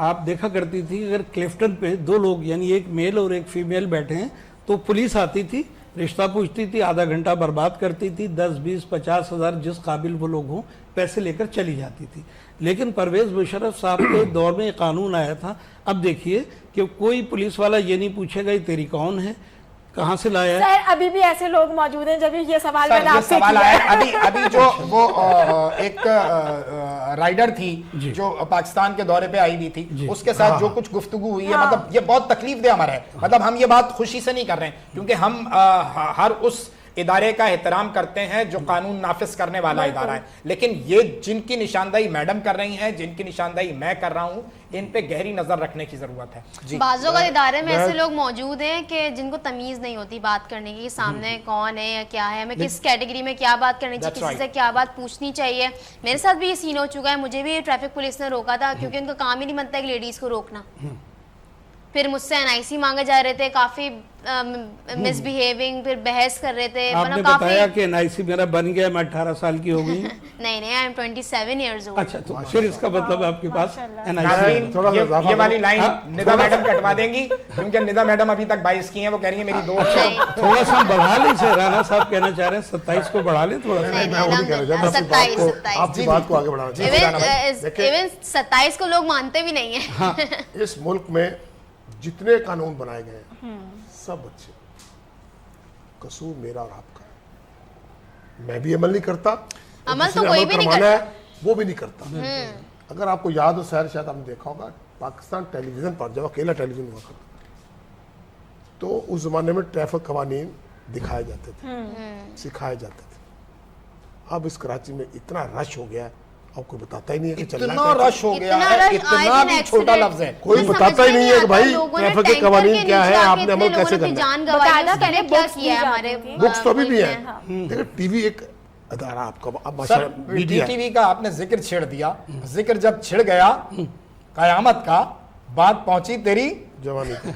आप देखा करती थी अगर क्लिफ्टन पे 2 लोग यानी एक मेल और एक फीमेल बैठे हैं तो पुलिस आती थी, रिश्ता पूछती थी, आधा घंटा बर्बाद करती थी, 10, 20, 50 हज़ार जिस काबिल वो लोग हों पैसे लेकर चली जाती थी। लेकिन परवेज़ मुशर्रफ साहब के दौर में ये कानून आया था। अब देखिए कि कोई पुलिस वाला ये नहीं पूछेगा ये तेरी कौन है, कहाँ से लाया है। सर अभी भी ऐसे लोग मौजूद हैं, जब ये सवाल सर मैंने ये आपसे सवाल किया आया है। अभी जो वो एक राइडर थी जो पाकिस्तान के दौरे पे आई हुई थी, उसके साथ जो कुछ गुफ्तगू हुई है, मतलब ये बहुत तकलीफ दे हमारा है। मतलब हम ये बात खुशी से नहीं कर रहे हैं क्योंकि हम हर उस इदारे का एहतराम करते हैं जो कानून नाफिज करने वाला इदारा है, लेकिन ये जिनकी निशानदाही मैडम कर रही हैं, जिनकी निशानदाही मैं कर रहा हूं, इन पे गहरी नजर रखने की जरूरत है जी। बाजों का इदारे में ऐसे लोग मौजूद हैं कि जिनको तमीज नहीं होती बात करने की, सामने कौन है या क्या है, हमें किस कैटेगरी में क्या बात करनी चाहिए, That's किसी से right. क्या बात पूछनी चाहिए। मेरे साथ भी ये सीन हो चुका है, मुझे भी ट्रैफिक पुलिस ने रोका था क्योंकि उनका काम ही नहीं बनता है लेडीज को रोकना। फिर मुझसे एनआईसी मांगे जा रहे थे, काफी मिसबिहेविंग, फिर बहस कर रहे थे। आपने बताया कि एनआईसी मेरा बन गया, मैं 18 साल की हो गई। नहीं नहीं, आई एम 27 इयर्स ओल्ड। अच्छा, तो फिर इसका मतलब आपके पास नाज़रीन, एनआईसी थोड़ा सा इजाफा ये वाली लाइन हाँ, निदा मैडम कटवा देंगी क्योंकि निदा मैडम अभी तक 22 की हैं, वो कह रही है मेरी 2 थोड़ा सा बढ़ा लें से राना साहब कहना चाह रहे हैं 27 को बढ़ा लें थोड़ा सा। नहीं, मैं वो नहीं कह रहा, जब आपकी बात को- आपकी बात को आगे बढ़ाना चाहिए। इवन 27 को लोग मानते भी नहीं है। इस मुल्क में जितने कानून बनाए गए हैं सब अच्छे, कसूर मेरा और आपका है। मैं भी अमल नहीं करता, और अमल तो जिसने कोई भी नहीं करवाना करता। है वो भी नहीं करता। अगर आपको याद हो, शायद आपने देखा होगा पाकिस्तान टेलीविजन पर जब अकेला टेलीविजन हुआ करता तो उस जमाने में ट्रैफिक कवानीन दिखाए जाते थे, सिखाए जाते थे। अब इस कराची में इतना रश हो गया है, आपको बताता ही नहीं है कि चलना इतना क्या रश हो गया इतना है, रश, इतना आए भी दिन छोटा accident। लफ्ज है। कोई मुझे बताता समझ ही में नहीं है कि आता, भाई लोगों ने ट्रैफिक के टैंकर कवानीन के क्या है, नीचे आके आपने अमल इतने कैसे लोगों की करना है। जान गंवाई, बकायदा उसके लिए पहले क्या books किया है दी हमारे जाती थी। बुक्स तो अभी भी मुल्क है। में। देखिए टीवी एक अदारा आपका, अब सर माशाल्लाह मीडिया है। टीवी का आपने जिक्र छेड़ दिया, जिक्र जब छिड़ गया कयामत का, बात पहुंची तेरी जवानी को।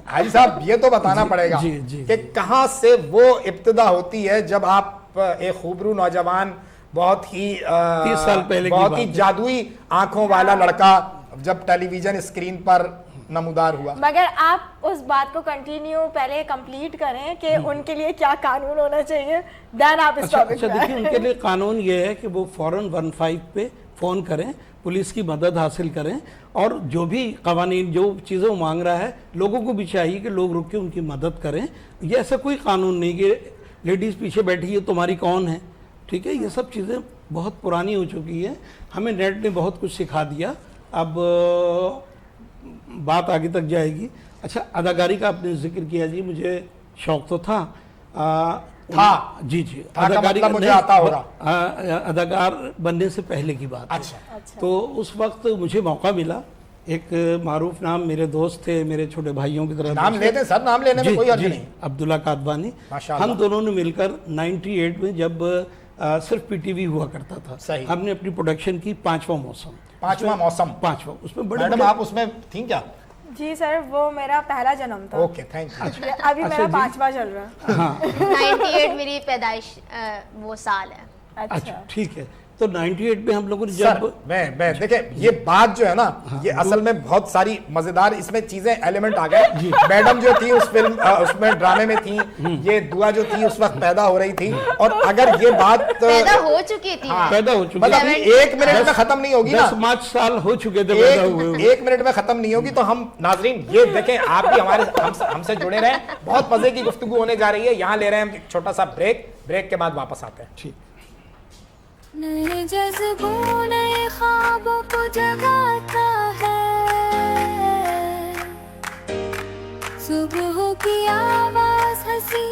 हाजी साहब ये तो बताना पड़ेगा जी, जी, कि कहां से वो इब्तिदा होती है जब आप एक खूबरू नौजवान, बहुत ही 30 साल पहले की बहुत बात ही है। जादुई आंखों वाला लड़का जब टेलीविजन स्क्रीन पर नमूदार हुआ। मगर आप उस बात को कंटिन्यू पहले कंप्लीट करें कि उनके लिए क्या कानून होना चाहिए, देन आप इस अच्छा टॉपिक अच्छा, पे देखिए आएं। उनके लिए कानून ये है कि वो फौरन 15 पे फ़ोन करें, पुलिस की मदद हासिल करें और जो भी कवानीन जो चीज़ें वो मांग रहा है लोगों को भी चाहिए कि लोग रुक के उनकी मदद करें। ये ऐसा कोई कानून नहीं कि लेडीज़ पीछे बैठी है तुम्हारी कौन है, ठीक है, ये सब चीज़ें बहुत पुरानी हो चुकी है, हमें नेट ने बहुत कुछ सिखा दिया। अब बात आगे तक जाएगी। अच्छा, अदाकारी का आपने जिक्र किया जी, मुझे शौक तो था जी जी, अदाकारी मतलब मुझे आता होगा। अदाकार बनने से पहले की बात है। अच्छा, तो उस वक्त मुझे मौका मिला, एक मारूफ नाम मेरे दोस्त थे, मेरे छोटे भाइयों की तरह। नाम लेते सर, नाम लेने में कोई अर्ज नहीं। अब्दुल्ला कादवानी, माशाअल्लाह। हम दोनों ने मिलकर 98 में जब सिर्फ पीटीवी हुआ करता था, सही। हमने अपनी प्रोडक्शन की पांचवा मौसम, उसमें बड़े मैडम आप उसमें थी क्या? जी सर, वो मेरा पहला जन्म था। Okay, thank you. अभी मेरा 5वां चल रहा है। हाँ 98 मेरी पैदाइश वो साल है। अच्छा ठीक है। तो 98 में हम लोगों ने सर, जब मैं देखिए ये बात जो है ना, ये असल में बहुत सारी मजेदार इसमें चीजें एलिमेंट आ गए। मैडम जो थी उस फिल्म उसमें ड्रामे में थी, ये दुआ जो थी उस वक्त पैदा हो रही थी, और अगर ये बात पैदा हो चुकी थी। हाँ, पैदा हो चुकी मतलब थी। 1 मिनट में खत्म नहीं होगी ना, 10 साल हो चुके थे पैदा हुए। 1 मिनट में खत्म नहीं होगी। तो हम नाजरीन ये देखें, आप भी हमारे हमसे जुड़े रहें, बहुत मजे की गुफ्तगू होने जा रही है। यहाँ ले रहे हैं हम एक छोटा सा ब्रेक के बाद वापस आते हैं। ठीक। नए जज्बों नए ख्वाबों को जगाता है, सुबह की आवाज हंसी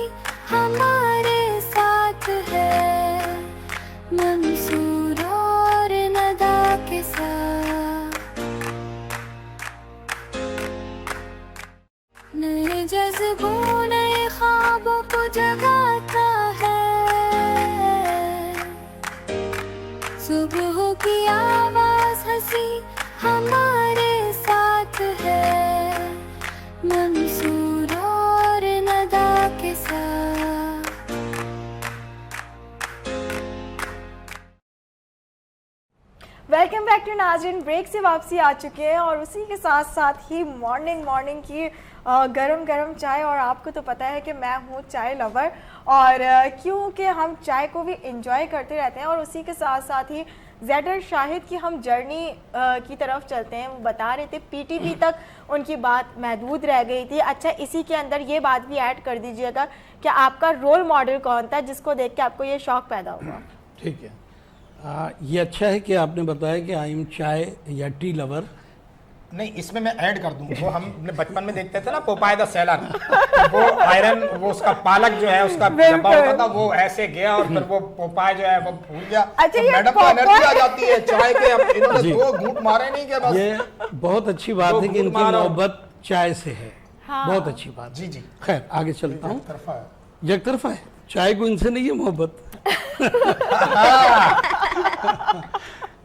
हमारे साथ है, मंसूर और नदा के साथ। नए जज्बों नए ख्वाबों को जगाता है, सुबह की आवाज हंसी हमारे साथ है, मंसूर और नदा के साथ। वेलकम बैक टू नाज़रीन। ब्रेक से वापसी आ चुके हैं और उसी के साथ साथ ही मॉर्निंग की गरम चाय। और आपको तो पता है कि मैं हूँ चाय लवर, और क्योंकि हम चाय को भी इंजॉय करते रहते हैं। और उसी के साथ साथ ही ज़ैडर शाहिद की हम जर्नी की तरफ चलते हैं। वो बता रहे थे पीटीवी तक उनकी बात महदूद रह गई थी। अच्छा, इसी के अंदर ये बात भी ऐड कर दीजिएगा कि आपका रोल मॉडल कौन था जिसको देख के आपको ये शौक पैदा हुआ। ठीक है, ये अच्छा है कि आपने बताया कि आई एम चाय या टी लवर। नहीं, इसमें मैं ऐड कर दूं, वो हम अपने बचपन में देखते थे ना पोपाय द सेलर, वो आयरन, वो उसका पालक जो है उसका डब्बा होता था, वो ऐसे गया और फिर वो पोपाय जो है वो भूल गया। अच्छा, तो मैडम को एनर्जी आ जाती है चाय के। अब इन्होंने 2 घूंट मारे नहीं के बस। ये बहुत अच्छी बात है कि इनकी मोहब्बत चाय से है। हाँ। बहुत अच्छी बात। जी जी, खैर आगे चलता हूँ। तरफा है। एक तरफा है, चाय को इनसे नहीं है मोहब्बत।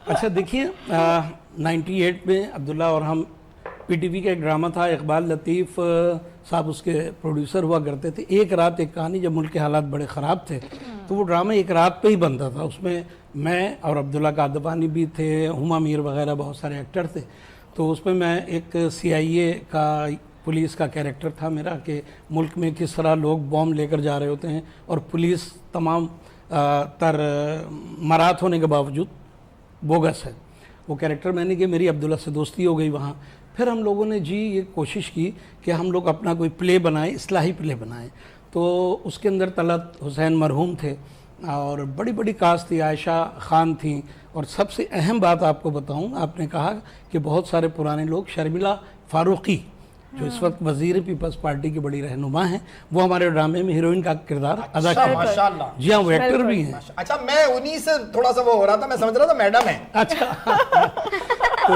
अच्छा देखिए, 98 में अब्दुल्ला और हम, पीटीवी का एक ड्रामा था, इकबाल लतीफ़ साहब उसके प्रोड्यूसर हुआ करते थे। एक रात एक कहानी, जब मुल्क के हालात बड़े ख़राब थे तो वो ड्रामा एक रात पे ही बनता था। उसमें मैं और अब्दुल्ला कादवानी भी थे, हुमा मीर वगैरह बहुत सारे एक्टर थे। तो उसमें मैं एक CIA का पुलिस का कैरेक्टर था मेरा, कि मुल्क में किस तरह लोग बॉम्ब लेकर जा रहे होते हैं और पुलिस तमाम मरात होने के बावजूद बोगस है। वो कैरेक्टर मैंने किया, मेरी अब्दुल्ला से दोस्ती हो गई वहाँ। फिर हम लोगों ने जी ये कोशिश की कि हम लोग अपना कोई प्ले बनाएं, इस्लाही प्ले बनाएं। तो उसके अंदर तलत हुसैन मरहूम थे और बड़ी बड़ी कास्ट थी, आयशा खान थी। और सबसे अहम बात आपको बताऊं, आपने कहा कि बहुत सारे पुराने लोग, शर्मिला फारूकी जो इस वक्त वजीर पीपल्स पार्टी की बड़ी रहनुमा हैं, वो हमारे ड्रामे में हीरोइन का किरदार अदा अच्छा, किया। माशाल्लाह। जी हाँ, वो एक्टर भी हैं। अच्छा, मैं उन्हीं से थोड़ा सा वो हो रहा था, मैं समझ रहा था मैडम है। अच्छा तो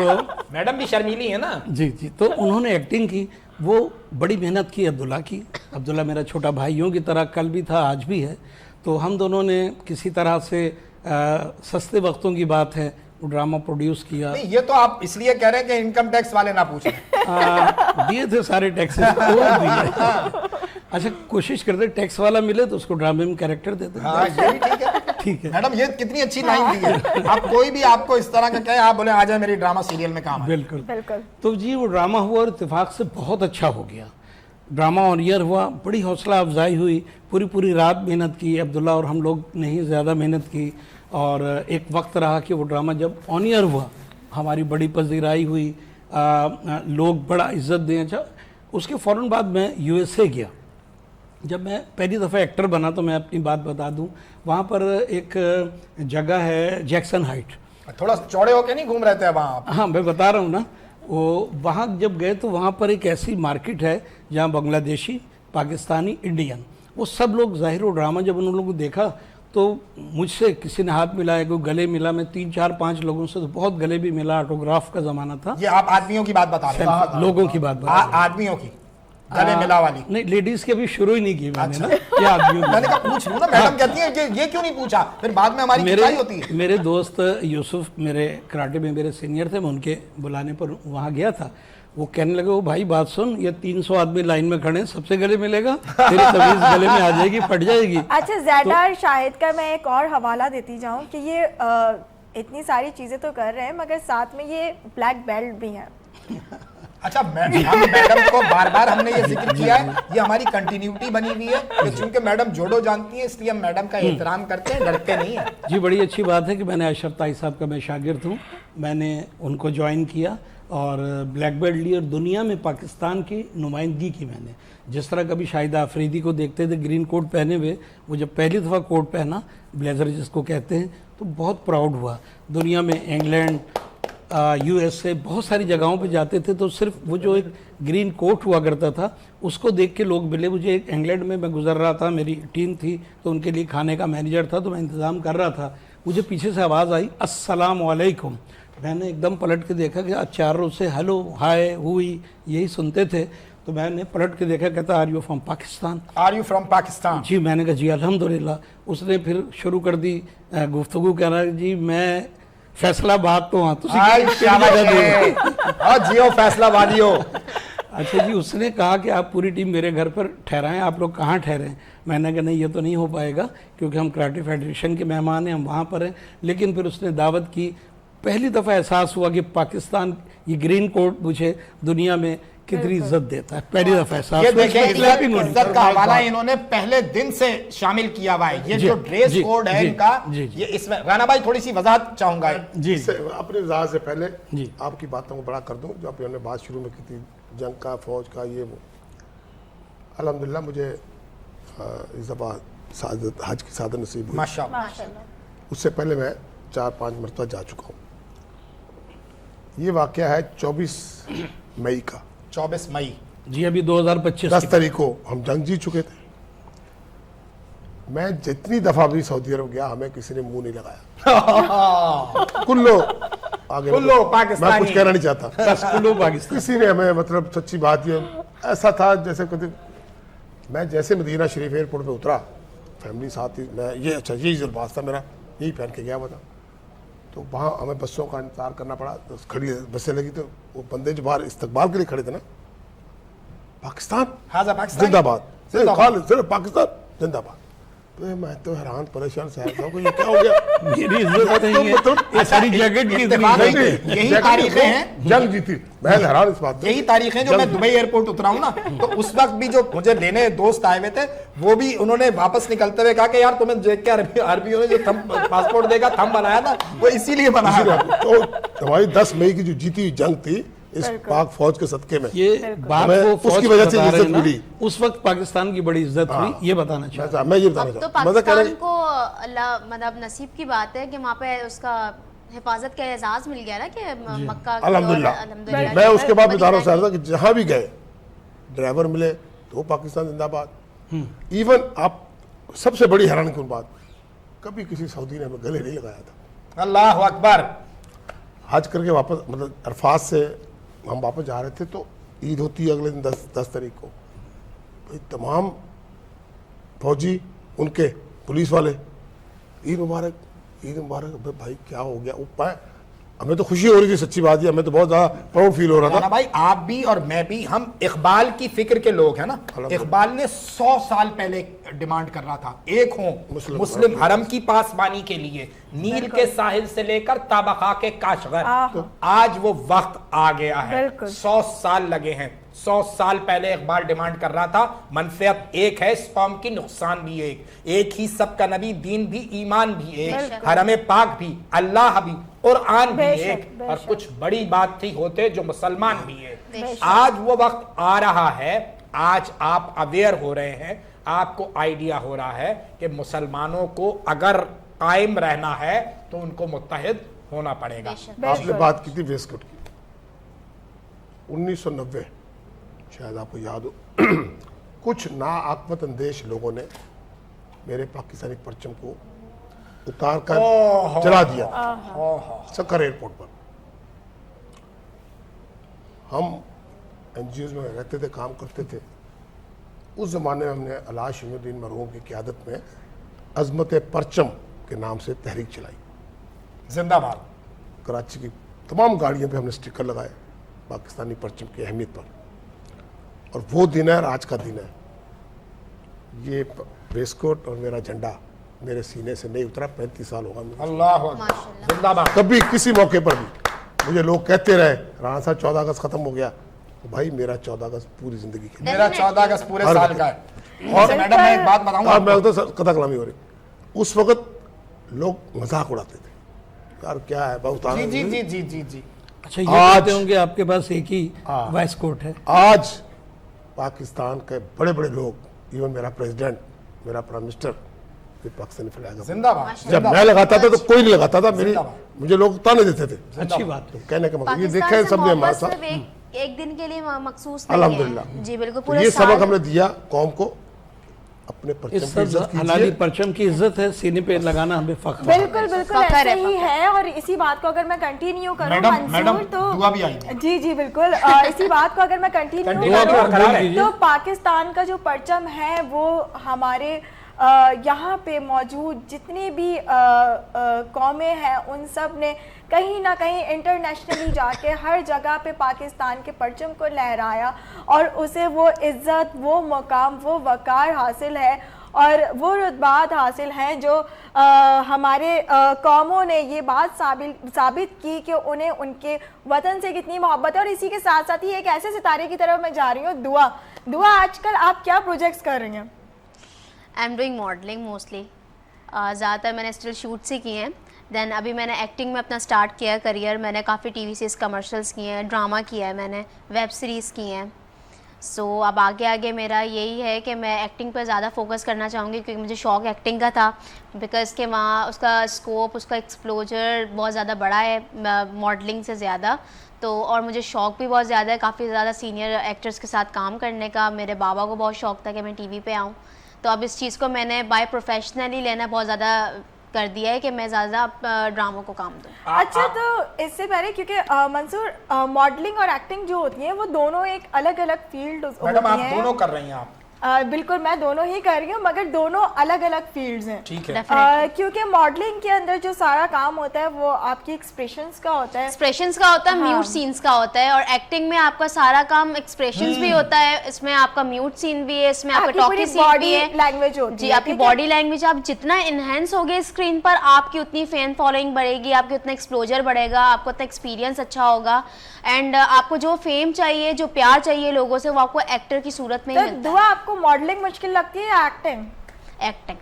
मैडम भी शर्मीली है ना। जी जी, तो उन्होंने एक्टिंग की, वो बड़ी मेहनत की अब्दुल्ला की। अब्दुल्ला मेरा छोटा भाइयों की तरह कल भी था, आज भी है। तो हम दोनों ने किसी तरह से सस्ते वक्तों की बात है, वो ड्रामा प्रोड्यूस किया। नहीं, ये तो आप इसलिए कह रहे हैं कि इनकम टैक्स वाले ना पूछें। दिए थे सारे टैक्सेस अच्छा, कोशिश करते टैक्स वाला मिले तो उसको ड्रामे में कैरेक्टर देते। हाँ, ये भी ठीक है। ठीक है मैडम, ये कितनी अच्छी लाइन दी है। आप कोई भी आपको इस तरह का कहे, आप बोले आ जाए मेरी ड्रामा सीरियल में काम है। बिल्कुल बिल्कुल। तो जी वो ड्रामा हुआ और इत्तेफाक से बहुत अच्छा हो गया। ड्रामा ऑन ईयर हुआ, बड़ी हौसला अफजाई हुई, पूरी रात मेहनत की अब्दुल्ला और हम लोग ने ही ज़्यादा मेहनत की। और एक वक्त रहा कि वो ड्रामा जब ऑन ईयर हुआ, हमारी बड़ी पजीराई हुई, लोग बड़ा इज्जत दें। अच्छा, उसके फ़ौरन बाद मैं USA गया। जब मैं पहली दफ़ा एक्टर बना तो मैं अपनी बात बता दूं, वहाँ पर एक जगह है जैक्सन हाइट। थोड़ा चौड़े होके नहीं घूम रहे थे वहाँ आप? हाँ, मैं बता रहा हूँ ना, वो वहाँ जब गए तो वहाँ पर एक ऐसी मार्केट है जहाँ बांग्लादेशी, पाकिस्तानी, इंडियन, वो सब लोग ज़ाहिर व ड्रामा, जब उन लोगों को देखा तो मुझसे किसी ने हाथ मिलाया, कोई गले मिला, मैं 3 4 5 लोगों से तो बहुत गले भी मिला, ऑटोग्राफ का ज़माना था। ये आप आदमियों की बात बता रहे हैं? लोगों की बात बता रहा हूं। आदमियों की गले मिला वाली? नहीं, लेडीज की अभी शुरू ही नहीं की मैंने ना, ये आदमियों की। मैंने कहा पूछ लूं ना, मैडम कहती है ये क्यों नहीं पूछा, फिर बाद में हमारी खिंचाई होती है। मेरे दोस्त यूसुफ मेरे कराटे में मेरे सीनियर थे, मैं उनके बुलाने पर वहाँ गया था। वो कहने लगे, वो भाई बात सुन, ये 300 आदमी लाइन में खड़े हैं, सबसे गले मिलेगा, तेरी तमीज गले में आ जाएगी, फट जाएगी। अच्छा ज़ैदा और शाहिद का मैं एक और हवाला देती जाऊं कि ये इतनी सारी चीज़ें तो कर रहे हैं मगर साथ में ये ब्लैक बेल्ट भी हैं। अच्छा, मैडम को बार बार हमने ये जिक्र किया है, ये हमारी कंटिन्यूटी बनी हुई है कि चूंकि मैडम जोडो जानती है इसलिए हम मैडम का एहतराम करते हैं, डरते नहीं है। जी, बड़ी अच्छी बात है कि मैंने अशरफ ताई साहब का मैं शागिर्द हूँ, मैंने उनको ज्वाइन किया और ब्लैक बेल्ट ली और दुनिया में पाकिस्तान की नुमाइंदगी की मैंने। जिस तरह कभी शाहिदा अफरीदी को देखते थे ग्रीन कोट पहने हुए, वो जब पहली दफ़ा कोट पहना, ब्लेजर जिसको कहते हैं, तो बहुत प्राउड हुआ। दुनिया में इंग्लैंड, USA, बहुत सारी जगहों पे जाते थे तो सिर्फ वो जो एक ग्रीन कोट हुआ करता था उसको देख के लोग मिले मुझे। एक इंग्लैंड में मैं गुजर रहा था, मेरी टीम थी तो उनके लिए खाने का मैनेजर था, तो मैं इंतज़ाम कर रहा था, मुझे पीछे से आवाज़ आई अस्सलाम वालेकुम। मैंने एकदम पलट के देखा कि चारों से हेलो, हाय, हुई, यही सुनते थे। तो मैंने पलट के देखा, कहता are you from Pakistan? Are you from Pakistan? जी, मैंने कहा जी अल्हम्दुलिल्लाह। उसने फिर शुरू कर दी गुफ्तगू, कह रहा जी मैं फैसलाबाद तो हाँ, जियो फैसलाबादियो। अच्छा जी, उसने कहा कि आप पूरी टीम मेरे घर पर ठहराएं, आप लोग कहाँ ठहरे? मैंने कहा नहीं, ये तो नहीं हो पाएगा क्योंकि हम कराटे फेडरेशन के मेहमान हैं, हम वहाँ पर हैं। लेकिन फिर उसने दावत की। पहली दफ़ा एहसास हुआ कि पाकिस्तान ये ग्रीन कोट मुझे दुनिया में कितनी इज्जत देता है, पहली दफ़ा एहसास ये हुआ। देखिए, इज्जत का हवाला इन्होंने पहले दिन से शामिल किया हुआ है। ये जो ड्रेस कोड है इनका, ये इसमें राना भाई थोड़ी सी वजाहत चाहूंगा जी। अपनी वजाहत से पहले जी आपकी बातों को बड़ा कर दूं, जो आपने बात शुरू में की थी जंग का, फौज का, ये वो। अल्हम्दुलिल्लाह मुझे इस दफ़ा हज की सादत नसीब हुई। माशाअल्लाह। उससे पहले मैं 4-5 मरतबा जा चुका हूँ। ये वाक़या है 24 मई का। 24 मई जी, अभी 2025 10 तारीख को हम जंग जीत चुके थे। मैं जितनी दफ़ा भी सऊदी अरब गया, हमें किसी ने मुंह नहीं लगाया। कुल्लो आगे, कुल्लो पाकिस्तानी। मैं कुछ कहना नहीं चाहता, बस कुल्लो पाकिस्तान। किसी ने हमें, मतलब सच्ची बात ये ऐसा था जैसे कभी मैं जैसे मदीना शरीफ एयरपोर्ट पे उतरा, फैमिली साथ ही, मैं ये अच्छा यही जल्दबाज था मेरा, यही पहन के गया हुआ था। तो वहाँ हमें बसों का इंतजार करना पड़ा, तो खड़ी बसें लगी, तो वो बंदे जो बाहर इस्तकबाल के लिए खड़े थे ना, पाकिस्तान जिंदाबाद, सिर्फ पाकिस्तान जिंदाबाद। तो मैं तो हैरान परेशान से आया था, ये क्या हो गया? मेरी इज्जत नहीं है, मतलब सारी जैकेट की यही तारीखें हैं, जंग जीती। मैं हैरान इस बात, यही तारीखें जो मैं दुबई एयरपोर्ट उतरा हूं ना, तो उस वक्त भी जो मुझे लेने दोस्त आए हुए थे, वो भी उन्होंने वापस निकलते हुए कहा कि यार तुम्हें देख के अरबियों ने जो पासपोर्ट देगा, थंब बनाया था, वो इसीलिए बनाया था। तो हमारी 10 मई की जो जीती हुई जंग थी इस पाक फौज के सदके में, ये बात हमें वो उसकी वजह से इज्जत मिली। उस वक्त पाकिस्तान की बड़ी इज्जत हुई, ये बताना चाहता हूं। मैं ये बताना अब तो चाहता हूं, मतलब कह पाकिस्तान रहे को अल्लाह, मतलब नसीब की बात है कि वहाँ पे उसका हिफाजत का एजाज मिल गया ना कि मक्का की, अल्हम्दुलिल्लाह। मैं उसके बाद बता रहा हूँ कि जहाँ भी गए ड्राइवर मिले तो पाकिस्तान जिंदाबाद। इवन आप सबसे बड़ी हैरान की बात, कभी किसी सऊदी ने हमें गले नहीं लगाया था। अल्लाह अकबर। हज करके वापस, मतलब अरफात से हम वापस जा रहे थे, तो ईद होती है अगले दिन 10 तारीख को। भाई तमाम फौजी, उनके पुलिस वाले, ईद मुबारक, ईद मुबारक। भाई क्या हो गया? वो हमें तो खुशी हो रही थी, सच्ची बात है, हमें तो बहुत ज़्यादा प्राउड फील हो रहा था। भाई आप भी और मैं भी, हम इकबाल की फिक्र के लोग हैं ना। इकबाल ने 100 साल पहले डिमांड कर रहा था, एक हो मुस्लिम हरम की पासबानी के लिए, नील के साहिल से लेकर ताबका के काशगर। आज वो वक्त आ गया है, 100 साल लगे हैं। 100 साल पहले इकबाल डिमांड कर रहा था, मनफियत एक है इस कौम की, नुकसान भी एक ही सबका नबी, दीन भी, ईमान भी एक, हरम पाक भी, अल्लाह भी, कुरान भी एक, और कुछ बड़ी बात थी होते जो मुसलमान भी है। आज वो वक्त आ रहा है, आज आप अवेयर हो रहे हैं, आपको आइडिया हो रहा है कि मुसलमानों को अगर कायम रहना है तो उनको मुत्तहिद होना पड़ेगा। आपने बात की थी वेस्टकोट की, 1990 शायद आपको याद हो, कुछ नाआकमत अंदेश लोगों ने मेरे पाकिस्तानी परचम को उतार कर जला दिया सक्कर एयरपोर्ट पर। हम एनजीओ में रहते थे, काम करते थे। उस जमाने में हमने अला शमीउद्दीन मरहूम की क़यादत में अजमत परचम के नाम से तहरीक चलाई। जिंदाबाद। कराची की तमाम गाड़ियों पे हमने स्टिकर लगाए पाकिस्तानी परचम की अहमियत पर। और वो दिन है और आज का दिन है। ये वेस्टकोट और मेरा झंडा मेरे सीने से नहीं उतरा, 35 साल होगा मुझे। अल्लाह अकबर। जिंदाबाद। कभी किसी मौके पर भी मुझे लोग कहते रहे राणा साहब 14 अगस्त खत्म हो गया, तो भाई मेरा 14 अगस्त पूरी जिंदगी की। मेरा 14 अगस्त पूरे हर साल वक्त। का है। और मैडम मैं एक बात बताऊंगा अब मैं तो कथा कलामी हो रही, उस वक्त लोग मजाक उड़ाते थे, यार क्या है बहुत जी जी जी जी जी जी। अच्छा, ये आज- कहते होंगे आपके पास एक ही वाइस कोट है। आज पाकिस्तान के बड़े बड़े लोग, इवन मेरा प्रेसिडेंट, मेरा प्राइम मिनिस्टर फिर पाकिस्तानी फ्लैग है। जिंदाबाद। जब मैं लगाता था तो कोई नहीं लगाता था, मेरी मुझे लोग ताने देते थे। अच्छी बात है। कहने का मतलब ये पाकिस्तान देखा है से सबने हमारे मोहब्बत साथ। सिर्फ एक दिन के लिए मखसूस नहीं अल्हम्दुलिल्लाह। है। जी बिल्कुल, पूरे ये साल सबक हमने दिया कौम को, अपने परचम की इस सब इज्जत हलाली कीजिए। परचम की इज्जत है, सीने पे लगाना हमें फख्र है। बिल्कुल बिल्कुल फखर ऐसे है, ही है। और इसी बात को अगर मैं कंटिन्यू करूं मैडम मंसूर, तो दुआ भी आई है। जी जी बिल्कुल दुआ इसी बात को अगर मैं कंटिन्यू भी करूं बरकरार है। तो पाकिस्तान का जो परचम है वो हमारे यहाँ पे मौजूद जितने भी कौमें हैं उन सब ने कहीं ना कहीं इंटरनेशनली जाके हर जगह पे पाकिस्तान के परचम को लहराया और उसे वो इज़्ज़त, वो मकाम, वो वक़ार हासिल है और वो रुतबात हासिल हैं जो हमारे कौमों ने ये बात साबित की कि उन्हें उनके वतन से कितनी मोहब्बत है। और इसी के साथ साथ ही एक ऐसे सितारे की तरफ मैं जा रही हूँ, दुआ आजकल आप क्या प्रोजेक्ट्स कर रही हैं? I am doing modelling mostly. ज़्यादातर मैंने स्टिल शूट्स ही किए हैं। देन अभी मैंने एक्टिंग में अपना स्टार्ट किया है करियर। मैंने काफ़ी टीवी सीरीज़ कमर्शियल्स किए हैं, ड्रामा किया है, मैंने वेब सीरीज़ की हैं। सो अब आगे मेरा यही है कि मैं एक्टिंग पर ज़्यादा फोकस करना चाहूँगी क्योंकि मुझे शौक़ एक्टिंग का था। बिकॉज़ के वहाँ उसका स्कोप, उसका एक्सप्लोजर बहुत ज़्यादा बड़ा है मॉडलिंग से ज़्यादा। तो और मुझे शौक़ भी बहुत ज़्यादा है काफ़ी ज़्यादा सीनियर एक्टर्स के साथ काम करने का। मेरे बाबा को बहुत शौक़ था कि मैं टीवी पे आऊँ, तो अब इस चीज़ को मैंने बाय प्रोफेशनली लेना बहुत ज़्यादा कर दिया है कि मैं ज़्यादा ड्रामों को काम दूँ। अच्छा, तो इससे पहले क्योंकि मंसूर मॉडलिंग और एक्टिंग जो होती है वो दोनों एक अलग अलग फील्ड मैडम आप होती हैं। दोनों कर रही हैं आप? बिल्कुल मैं दोनों ही कर रही हूँ मगर दोनों अलग अलग फील्ड्स हैं। ठीक है। क्योंकि मॉडलिंग के अंदर जो सारा काम होता है वो आपकी एक्सप्रेशंस का होता है, एक्सप्रेशंस का होता है, म्यूट सीन्स का होता है। और एक्टिंग में आपका सारा काम एक्सप्रेशंस भी होता है, इसमें आपका म्यूट सीन भी है, इसमें आपका आपकी टॉकी पूरी सीन भी है, बॉडी लैंग्वेज होती जी है। आपकी ठीक है? बॉडी लैंग्वेज आप जितना इनहेंस होगे स्क्रीन पर, आपकी उतनी फैन फॉलोइंग बढ़ेगी, आपकी उतना एक्सप्लोजर बढ़ेगा, आपको उतना एक्सपीरियंस अच्छा होगा। एंड आपको जो फेम चाहिए, जो प्यार चाहिए लोगों से, वो आपको एक्टर की सूरत में ही तो मिलता दुआ आपको मॉडलिंग मुश्किल लगती है या एक्टिंग? है। एक्टिंग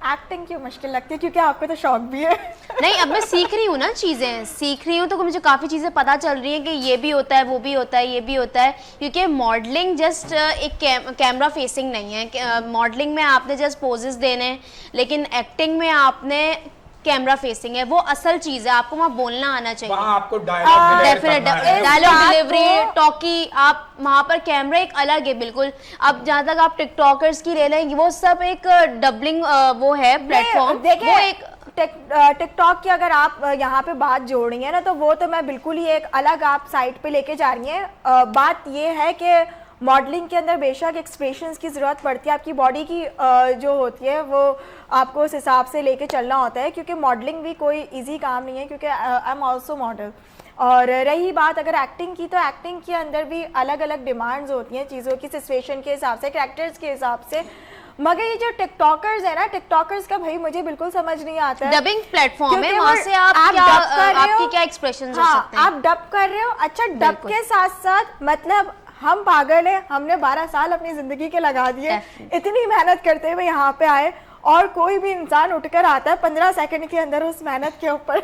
एक्टिंग क्यों मुश्किल लगती है? क्योंकि आपको तो शौक भी है। नहीं, अब मैं सीख रही हूँ ना, चीज़ें सीख रही हूँ तो मुझे काफ़ी चीज़ें पता चल रही हैं कि ये भी होता है, वो भी होता है, ये भी होता है। क्योंकि मॉडलिंग जस्ट एक कैमरा फेसिंग नहीं है। मॉडलिंग में आपने जस्ट पोजेस देने हैं, लेकिन एक्टिंग में आपने कैमरा फेसिंग है, वो असल चीज़ है। आपको वहाँ बोलना आना चाहिए। वहाँ आपको dialogue definite dialogue delivery, talkie, आप वहाँ पर कैमरा एक अलग है बिल्कुल। अब जहाँ तक आप टिकटॉकर्स की ले लेंगे, वो सब एक डबलिंग वो है प्लेटफॉर्म, देखिए, वो एक टिकटॉक की अगर आप यहाँ पे बात जोड़ रही है ना, तो वो तो मैं बिल्कुल ही एक अलग आप साइड पे लेके जा रही हैं। बात ये है कि मॉडलिंग के अंदर बेशक एक्सप्रेशंस की ज़रूरत पड़ती है, आपकी बॉडी की जो होती है वो आपको उस हिसाब से लेके चलना होता है, क्योंकि मॉडलिंग भी कोई इजी काम नहीं है, क्योंकि आई एम ऑल्सो मॉडल। और रही बात अगर एक्टिंग की, तो एक्टिंग के अंदर भी अलग अलग डिमांड्स होती हैं चीज़ों की, सिचुएशन के हिसाब से, कैरेक्टर्स के हिसाब से। मगर ये जो टिकटॉकर्स है ना, टिकटॉकर्स का भाई मुझे बिल्कुल समझ नहीं आता है। डबिंग प्लेटफॉर्म है, क्योंकि वहाँ वो से आप क्या डब कर रहे हो, आपकी क्या एक्सप्रेशंस हो हाँ, सकते हैं। आप डब कर रहे हो। अच्छा, डब बिल्कुल। के साथ साथ मतलब हम पागल हैं, हमने 12 साल अपनी जिंदगी के लगा दिए, इतनी मेहनत करते हुए यहाँ पे आए, और कोई भी इंसान उठकर आता है 15 सेकंड के अंदर उस मेहनत के ऊपर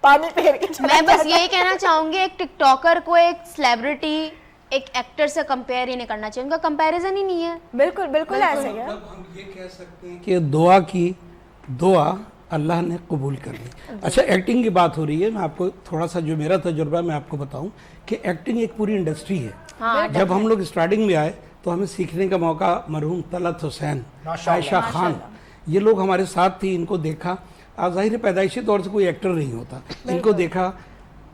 पानी फेर के चला मैं बस जाता है। यही कहना चाहूंगी, एक टिकटॉकर को एक सेलिब्रिटी एक एक्टर से कंपेयर ही नहीं करना चाहिए, उनका कंपैरिजन ही नहीं है। बिल्कुल बिल्कुल ऐसे ही है। हम ये कह सकते हैं कि दुआ की दुआ अल्लाह ने कबूल कर ली। अच्छा, एक्टिंग की बात हो रही है, मैं आपको थोड़ा सा जो मेरा तजुर्बा है मैं आपको बताऊं कि एक्टिंग एक पूरी इंडस्ट्री है। हाँ, जब हम लोग स्टार्टिंग में आए तो हमें सीखने का मौका मरहूम तलत हुसैन, आयशा खान, ये लोग हमारे साथ थी। इनको देखा, आज जाहिर है पैदाइशी तौर से कोई एक्टर नहीं होता, इनको देखा।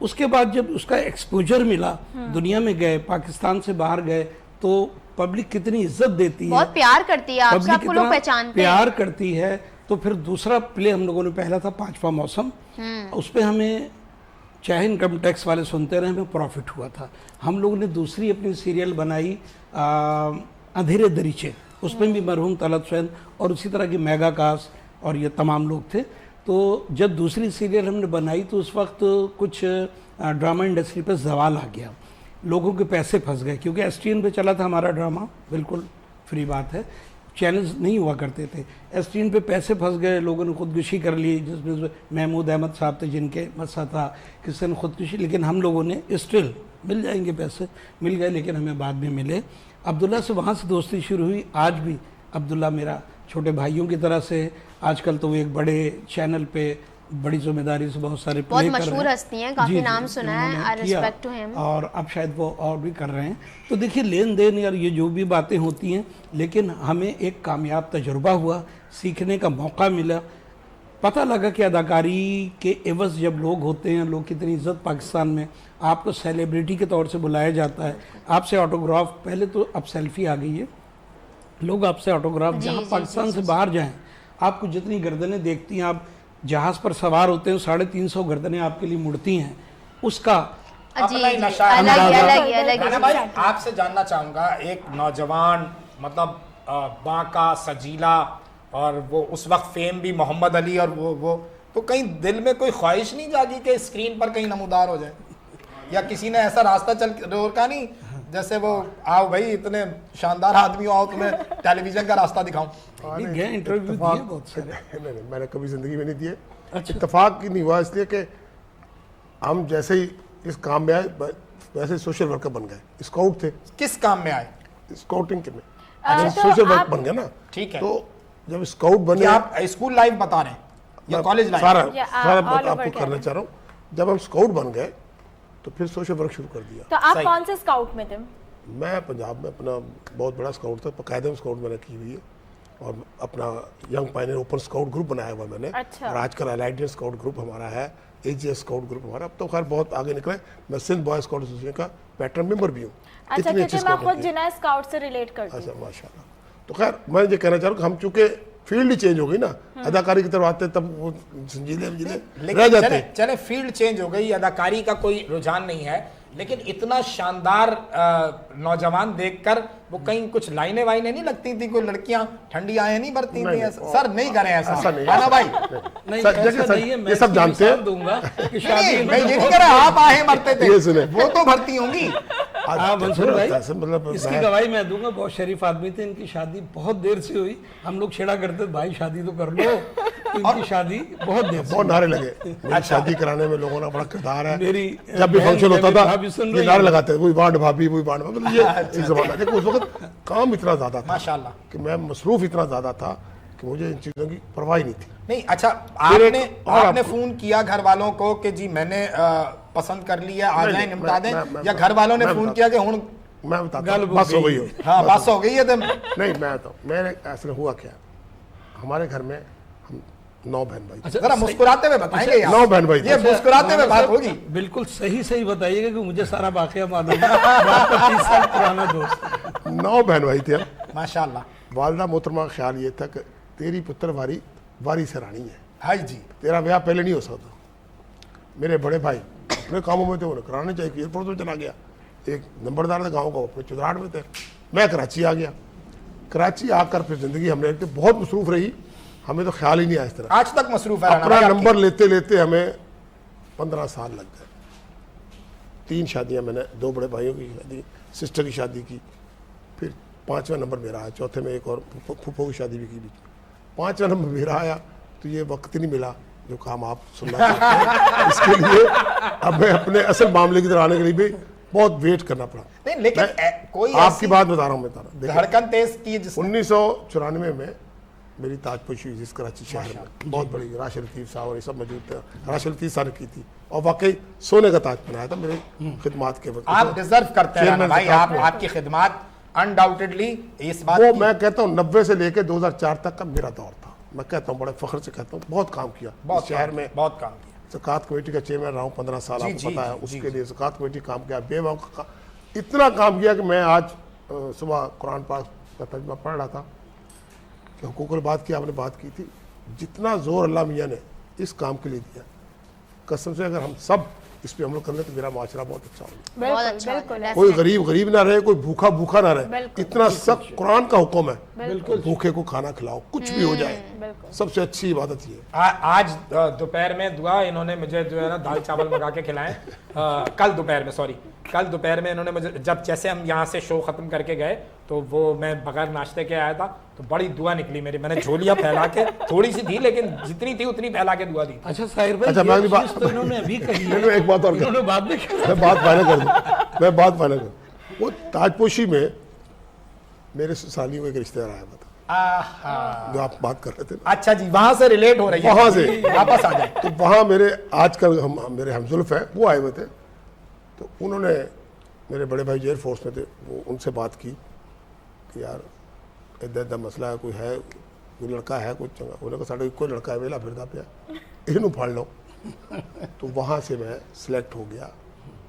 उसके बाद जब उसका एक्सपोजर मिला, दुनिया में गए, पाकिस्तान से बाहर गए, तो पब्लिक कितनी इज्जत देती है, बहुत प्यार करती है आपसे, पब्लिक आपको लोग कितना पहचानते प्यार हैं। करती है। तो फिर दूसरा प्ले हम लोगों ने, पहला था पांचवा मौसम, उस पर हमें चाहे इनकम टैक्स वाले सुनते रहे, हमें प्रॉफिट हुआ था। हम लोगों ने दूसरी अपनी सीरियल बनाई अंधेरे दरीचे, उसमें भी मरहूम तलत हुसैन और उसी तरह की मेगा कास्ट और ये तमाम लोग थे। तो जब दूसरी सीरियल हमने बनाई तो उस वक्त कुछ ड्रामा इंडस्ट्री पर जवाल आ गया, लोगों के पैसे फंस गए, क्योंकि एसटीएन पे चला था हमारा ड्रामा, बिल्कुल फ्री बात है, चैनल्स नहीं हुआ करते थे। एसटीएन पे पैसे फंस गए, लोगों ने खुदकुशी कर ली, जिसमें महमूद अहमद साहब थे जिनके मसा था, किसी ने खुदकुशी, लेकिन हम लोगों ने स्टिल मिल जाएंगे पैसे, मिल गए, लेकिन हमें बाद में मिले। अब्दुल्ला से वहाँ से दोस्ती शुरू हुई। आज भी अब्दुल्ला मेरा छोटे भाइयों की तरह से, आजकल तो वो एक बड़े चैनल पे बड़ी जिम्मेदारी से बहुत सारे बहुत प्ले कर रहे मशहूर हैं। हस्ती हैं, काफी जी, नाम जी, सुना है, उन्होंने आई किया रिस्पेक्ट टू हिम। और अब शायद वो और भी कर रहे हैं। तो देखिए, लेन देन यार ये जो भी बातें होती हैं, लेकिन हमें एक कामयाब तजुर्बा हुआ, सीखने का मौका मिला, पता लगा कि अदाकारी के एवज जब लोग होते हैं, लोग कितनी इज्जत पाकिस्तान में, आपको सेलिब्रिटी के तौर से बुलाया जाता है, आपसे ऑटोग्राफ, पहले तो अब सेल्फी आ गई है, लोग आपसे ऑटोग्राफ, जहाँ पाकिस्तान से बाहर जाएं, आपको जितनी गर्दनें देखती हैं, आप जहाज़ पर सवार होते हैं 350 गर्दनें आपके लिए मुड़ती हैं, उसका जी, अपना ही जी, नशा, अलग ही, अलग ही, अलग ही। राना भाई, आपसे जानना चाहूंगा, एक नौजवान, मतलब बांका, सजीला, और वो उस वक्त फेम भी मोहम्मद अली, और वो तो कहीं दिल में कोई ख्वाहिश नहीं जागी कि स्क्रीन पर कहीं नमूदार हो जाए, या किसी ने ऐसा रास्ता चल रोका नहीं, जैसे वो आओ भाई इतने शानदार आदमी हो, आओ तुम्हें टेलीविजन का रास्ता दिखाऊं? गए, इंटरव्यू दिए बहुत सारे। नहीं, मैंने कभी जिंदगी में नहीं दिए। इत्तेफाक ही नहीं हुआ, इसलिए कि हम जैसे ही इस काम में आए वैसे सोशल वर्कर बन गए। स्काउट थे, किस काम में आए? स्काउटिंग के में तो सोशल वर्क आप- बन गया ना। ठीक है। तो जब स्काउट बने, क्या आप स्कूल लाइफ बता रहे हैं या कॉलेज लाइफ? सारा या सारा all बात over आपको करना चाह रहा हूँ। जब हम स्काउट बन गए तो फिर सोशल वर्क शुरू कर दिया। तो आप सही। कौन से स्काउट में थे? मैं पंजाब में अपना बहुत बड़ा स्काउट था, बाकायदा स्काउट मैंने की हुई है, और अपना young Pioneer open scout group बनाया हुआ मैंने। अच्छा। और आजकल अलाइडेंस स्काउट ग्रुप हमारा है, एजीएस स्काउट ग्रुप हमारा, अब तो खैर बहुत आगे निकले। मैं सिंध बॉय स्काउट एसोसिएशन का पैटर्न मेंबर भी हूँ। अच्छा, इतनी क्योंकि अच्छी मैं स्काउटिंग खुद की। जिना स्काउट से रिलेट करती हूँ। अच्छा, माशाल्लाह। तो खैर मैं ये कहना चाह रहा हूँ कि हम चूंकि फील्ड ही चेंज हो गई ना, अदाकारी की तरफ आते तब वो संजीले रह लेकिन जाते। चले फील्ड चेंज हो गई, अदाकारी का कोई रुझान नहीं है, लेकिन इतना शानदार नौजवान देखकर वो कहीं कुछ लाइनें वाइनें नहीं लगती थी, कोई लड़कियां ठंडी आए नहीं भरती थी? सर नहीं करें ऐसा, ऐसा नहीं, राना भाई। नहीं, सर, ऐसा जैसे नहीं है, मैं ये सब इसकी जानते हैं। मिसाल दूंगा कि नहीं, शादी मैं ये नहीं कह रहा आप आए मरते थे, ये सुने। वो तो भरती होंगी। हाँ मंसूर भाई, मतलब इसकी गवाही मैं दूंगा, बहुत शरीफ आदमी थे, इनकी शादी बहुत देर से हुई, हम लोग छेड़ा करते भाई शादी तो कर लो, इनकी शादी बहुत देर से बहुत नारे लगे। मेरी शादी कराने में लोगों का बड़ा किरदार है। मेरी जब भी बहन फंक्शन होता मेरी था भाभी सुन ये रही नारे है। लगाते थे, वही बांड भाभी, वही बांड भाभी, मतलब ये एक जमाना। देखो उस वक्त काम इतना ज्यादा था माशाल्लाह। कि मैं मसरूफ इतना ज्यादा था कि मुझे इन चीजों की परवाह ही नहीं थी। नहीं, अच्छा, फिर आपने एक और आपने आपको- फोन किया घर वालों को कि जी मैंने पसंद कर लिया, आ नहीं, जाए नहीं, निपटा दें, मैं या घर वालों ने मैं फोन बताता किया कि हुण मैं बताता गल हूँ, बुक बस हो गई। गई हो। हाँ बस हो गई है तो नहीं, मैं तो मेरे ऐसे हुआ क्या, हमारे घर में हम 9 बहन भाई थे। अच्छा, जरा सही- मुस्कुराते हुए बताएंगे यार। 9 बहन भाई थे। ये मुस्कुराते हुए बात होगी। बिल्कुल सही सही बताइएगा कि मुझे सारा वाकया मालूम है, मैं आपका 30 साल पुराना दोस्त। 9 बहन भाई थे हम। माशाल्लाह। वालदा मोहतरमा का ख्याल ये था कि तेरी पुत्र वारी से रानी है, हाय जी। तेरा ब्याह पहले नहीं हो सकता। मेरे बड़े भाई अपने कामों में थे, उन्हें कराने चाहिए। एयरपोर्ट में चला गया, एक नंबरदार था गाँव का, अपने चुदराहट में थे। मैं कराची आ गया। कराची आकर फिर जिंदगी हमने बहुत मसरूफ रही, हमें तो ख्याल ही नहीं आया इस तरह। आज तक मसरूफ है राना अपना भाई आपकी। नंबर लेते लेते हमें 15 साल लग गए। 3 शादियां मैंने, 2 बड़े भाइयों की शादी, सिस्टर की शादी की, फिर 5वां नंबर मेरा आया, चौथे में एक और फूफो की शादी भी की बीच में। 5वां नंबर मेरा आया तो ये वक्त ही नहीं मिला जो काम आप सुनना चाहते हैं। इसके लिए अब मैं अपने असल मामले की तरफ आने के लिए भी बहुत वेट करना पड़ा। नहीं लेकिन कोई आपकी ऐसी बात बता रहा हूँ मैं तारा, देखिए धड़कन तेज की जिस 1994 में मेरी ताजपोशी हुई जिस कराची शहर में, बहुत बड़ी, राशिद लतीफ़ साहब और ये सब मौजूद थे। राशिद लतीफ़ साहब ने की थी और वाकई सोने का ताज बनाया था मेरे खिदमात के वक्त। आप डिजर्व करते हैं राना चेयरमैन भाई, ज़कात आप में। आपकी खिदमत अनडाउटेडली इस बात वो की- मैं कहता हूँ 90 से लेकर 2004 तक का मेरा दौर था। मैं कहता हूँ बड़े फख्र से कहता हूँ, बहुत काम किया बहुत इस शहर काम- में। बहुत काम किया। ज़कात कमेटी का चेयरमैन रहा हूँ 15 साल, जी, आपको जी, पता है। जी, उसके लिए ज़कात कमेटी काम किया, बेवकूफ़ का इतना काम किया कि मैं आज सुबह कुरान पाक का तर्जुमा पढ़ रहा था कि हुकूकुल बात की आपने बात की थी, जितना जोर अल्लाह मियाँ ने इस काम के लिए दिया, कसम से अगर हम सब इस पे अमल कर लें तो मेरा माशरा बहुत अच्छा होगा। बहुत बिल्कुल अच्छा बिल्कुल होगा। कोई गरीब गरीब ना रहे, कोई भूखा भूखा ना रहे। बिल्कुल। इतना सख्त कुरान का हुक्म है, बिल्कुल। भूखे को खाना खिलाओ, कुछ भी हो जाए। बिल्कुल। सबसे अच्छी इबादत ये है। आज दोपहर में दुआ इन्होंने मुझे जो है ना दाल चावल मंगा के खिलाए। कल दोपहर में, सॉरी कल दोपहर में इन्होंने मुझे, जब जैसे हम यहाँ से शो खत्म करके गए तो वो मैं बगैर नाश्ते के आया था तो बड़ी दुआ निकली मेरी। मैंने झोलियाँ फैला के, थोड़ी सी थी लेकिन जितनी थी उतनी फैला के दुआ दी। अच्छा साहिर भाई, अच्छा, ये मैं अगली बात- चीज़ तो इन्होंने अभी कही है, मैंने एक बात और इन्होंने बाद में कहा। मैं बात फाइनल कर दूं, मैं बात फाइनल कर। वो ताजपोशी में मेरे ससुराली में एक रिश्तेदार आया हुआ था, आहा। जो आप बात कर रहे थे ना, अच्छा जी, वहां से रिलेट हो रही है, वहाँ से वापस आ जाए। तो वहाँ मेरे आजकल मेरे हमजुल्फ हैं, वो आए हुए थे। तो उन्होंने, मेरे बड़े भाई जो एयरफोर्स में थे, वो उनसे बात की कि यार इधर इधर मसला है, कोई है, कोई लड़का है, कोई चंगा। उन्होंने कहा साढ़े कोई लड़का है वेला फिरदा पे इनू फाड़ लो। तो वहाँ से मैं सिलेक्ट हो गया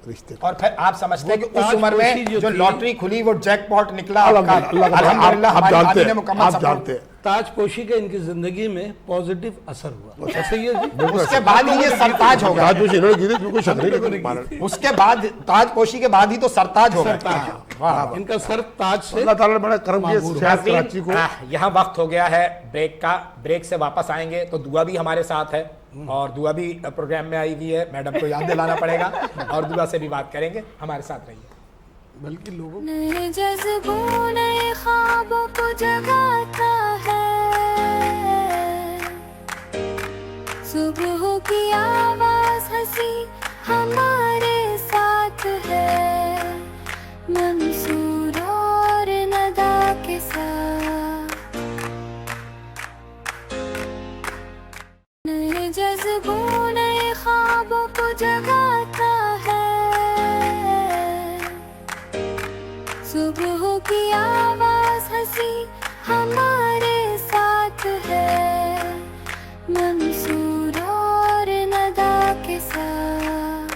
रिश्ते का। और फिर आप समझते हैं कि उस उम्र ताजपोशी में जो जो थी- लॉटरी खुली वो जैकपॉट निकला। अल्हम्दुलिल्लाह, अल्हम्दुलिल्लाह आप हमारी जानते दादी ने हैं, मुकम्मल आप सपोर्ट- जानते हैं। ताजपोशी का इनकी जिंदगी में पॉजिटिव असर हुआ। ऐसे ही है जी? उसके बाद ही ये सरताज हो गया। ताजपोशी इन्होंने की थी, बिल्कुल शक नहीं, लेकिन मारा- उसके बाद ताजपोशी के बाद ही तो सरताज हो गया। वाह। इनका सर ताज से अल्लाह ताला ने बड़ा करम किया मामूर। शहर कराची को। यहाँ वक्त हो गया है ब्रेक का। ब्रेक से वापस आएंगे तो दुआ भी हमारे साथ है और दुआ भी प्रोग्राम में आई हुई है, मैडम को याद दिलाना पड़ेगा और दुआ से भी बात करेंगे। हमारे साथ रहिए। बल्कि लोगों नए जज्बों नए ख्वाबों को जगाता है, सुबह की आवाज हंसी हमारे साथ है, मंसूर और नदा के साथ। नए जज्बों नए ख्वाबों को जगाता है, सुबह की आवाज हंसी हमारे साथ है, मंसूर और नदा के साथ।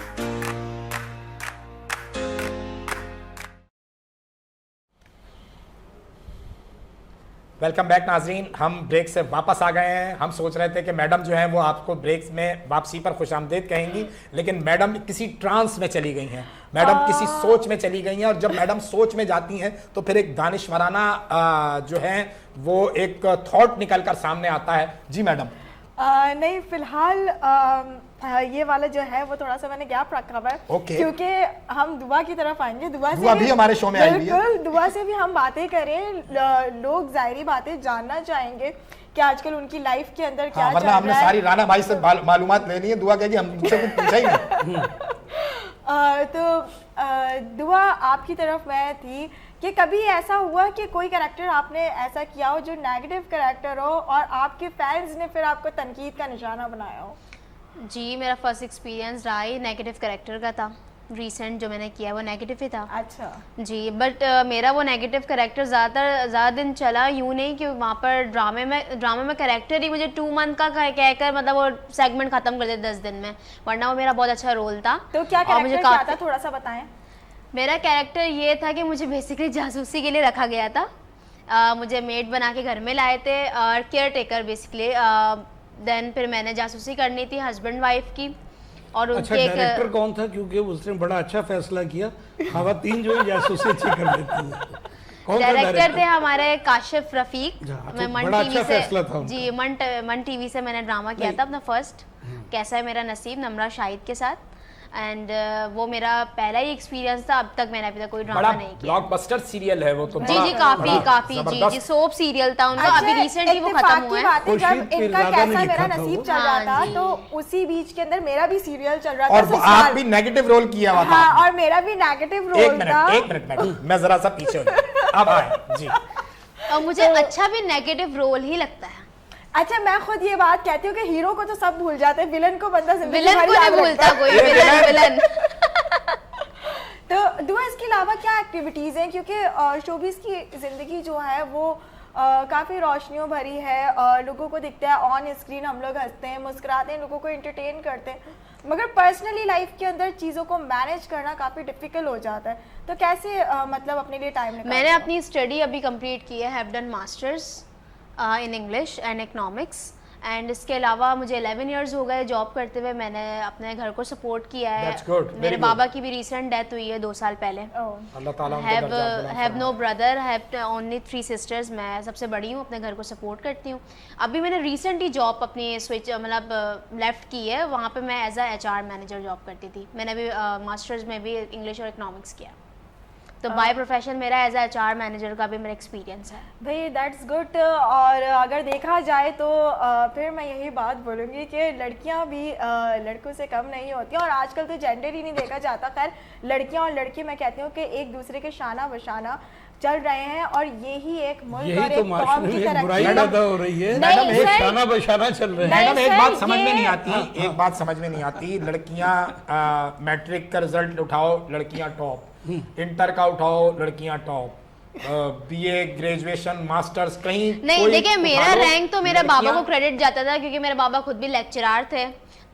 वेलकम बैक नाजरीन। हम ब्रेक से वापस आ गए हैं। हम सोच रहे थे कि मैडम जो है वो आपको ब्रेक में वापसी पर खुशामदीद कहेंगी, लेकिन मैडम किसी ट्रांस में चली गई हैं, मैडम किसी सोच में चली गई हैं। और जब मैडम सोच में जाती हैं तो फिर एक दानिशवराना जो है वो एक थॉट निकल कर सामने आता है। जी मैडम। नहीं, फिलहाल ये वाला जो है वो थोड़ा सा मैंने गैप रखा हुआ है, Okay. क्योंकि हम दुआ की तरफ आएंगे। दुआ दुआ भी हमारे शो में आई हुई है। बिल्कुल, दुआ से भी हम बातें करें, लोग जाहिरी बातें जानना चाहेंगे कि आजकल उनकी लाइफ के अंदर क्या हाँ, चल वरना हमने रहा है। सारी राना भाई से मालूमात लेनी है। दुआ कहेगी हमसे कुछ पूछा ही नहीं। तो दुआ आपकी तरफ मैं थी कि कभी ऐसा हुआ कि कोई कैरेक्टर आपने ऐसा किया हो जो नेगेटिव कैरेक्टर हो और आपके फैंस ने फिर आपको तनकीद का निशाना बनाया हो? जी, मेरा फर्स्ट एक्सपीरियंस रहा ही नेगेटिव कैरेक्टर का था। रिसेंट जो मैंने किया वो नेगेटिव ही था। अच्छा। जी, बट मेरा वो नेगेटिव कैरेक्टर ज़्यादा दिन चला यूँ नहीं कि वहाँ पर ड्रामे में कैरेक्टर ही मुझे 2 मंथ का कहकर मतलब वो सेगमेंट ख़त्म कर दिया 10 दिन में, वरना वो मेरा बहुत अच्छा रोल था। तो क्या और मुझे कैरेक्टर क्या काफ़ी- था, थोड़ा सा बताएं। मेरा कैरेक्टर ये था कि मुझे बेसिकली जासूसी के लिए रखा गया था। मुझे मेड बना के घर में लाए थे और केयर टेकर बेसिकली। देन फिर मैंने जासूसी करनी थी हस्बैंड वाइफ की और अच्छा, उनके डायरेक्टर कौन था? क्योंकि उसने बड़ा अच्छा फैसला किया, खवातीन जो है जासूसी अच्छी कर लेती है। कौन था डायरेक्टर थे हमारे काशिफ रफीक। हाँ, तो मैं मन बड़ा टीवी अच्छा से फैसला था उनका। जी मन टीवी से मैंने ड्रामा किया था अपना फर्स्ट कैसा है मेरा नसीब नमरा शाहिद के साथ। एंड वो मेरा पहला ही एक्सपीरियंस था। अब तक मैंने अभी तक कोई बड़ा ड्रामा नहीं किया। ब्लॉकबस्टर सीरियल है वो तो, जी बड़ा- जी, काफी बड़ा काफी जी जबरदस्त। जी, सोप सीरियल था उनका, अच्छा, अभी रिसेंटली वो इत्तेफाक खत्म की हुआ है। बात है, खुर्शीद जब इनका पीरजादा ने कैसा लिखा मेरा था नसीब वो। चल रहा हाँ था जी। तो उसी बीच के अंदर मेरा भी सीरियल चल रहा था और ससुराल। आप भी नेगेटिव रोल किया हुआ था। हाँ, और मेरा भी नेगेटिव एक रोल था। मिनट मैडम, मैं जरा सा पीछे हो जाऊं। अब आए जी। और मुझे अच्छा भी नेगेटिव रोल ही लगता है। अच्छा, मैं खुद ये बात कहती हूँ कि हीरो को तो सब भूल जाते हैं, विलन को बंदा जिंदगी विलन भर को याद नहीं रखता भूलता है। कोई, ये विलन विलन। तो दुआ इसके अलावा क्या एक्टिविटीज़ हैं, क्योंकि शोबिस की ज़िंदगी जो है वो काफ़ी रोशनियों भरी है, लोगों को दिखता है ऑन स्क्रीन, हम लोग हंसते हैं, मुस्कुराते हैं, लोगों को एंटरटेन करते हैं, मगर पर्सनली लाइफ के अंदर चीज़ों को मैनेज करना काफ़ी डिफिकल्ट हो जाता है। तो कैसे मतलब अपने लिए टाइम निकालते मैंने हो? अपनी स्टडी अभी कंप्लीट की है, have done masters in English and economics, and इसके अलावा मुझे 11 इयर्स हो गए जॉब करते हुए। मैंने अपने घर को सपोर्ट किया है। That's good, very मेरे good. बाबा की भी रिसेंट डेथ हुई है 2 साल पहले। ओह। अल्लाह ताला उनके दर्जात बुलंद हैव फरमाए। No brother, have only 3 sisters. मैं सबसे बड़ी हूँ, अपने घर को सपोर्ट करती हूँ। अभी मैंने रिसेंटली जॉब अपनी स्विच मतलब लेफ्ट की है, वहाँ पे मैं as a HR manager job करती थी। मैंने अभी मास्टर्स में भी इंग्लिश और इकोनॉमिक्स किया, तो बाय प्रोफेशन मेरा एज अ HR मैनेजर का भी मेरा एक्सपीरियंस है। भाई दैट्स गुड। और अगर देखा जाए तो फिर मैं यही बात बोलूँगी कि लड़कियां भी लड़कों से कम नहीं होती हैं, और आजकल तो जेंडर ही नहीं देखा जाता। खैर, लड़कियां और लड़के मैं कहती हूँ कि एक दूसरे के शाना बशाना चल रहे हैं, और यही एक मुल्क और यही तो एक कौम माशरे की में एक बुराई तरक्की। पैदा हो रही है। नहीं, मैडम, एक सर। शाना बशाना चल रहे हैं। नहीं, मैडम एक सर, बात समझ में ये- नहीं आती, एक बात समझ में नहीं आती। लड़कियां मैट्रिक का रिजल्ट उठाओ, लड़कियां टॉप, इंटर का उठाओ, लड़कियां टॉप, BA ग्रेजुएशन मास्टर्स कहीं नहीं कोई देखिए, मेरा उठा लो, रैंक तो मेरे बाबा को लड़कियां- क्रेडिट जाता था, क्योंकि मेरे बाबा खुद भी लेक्चरार थे।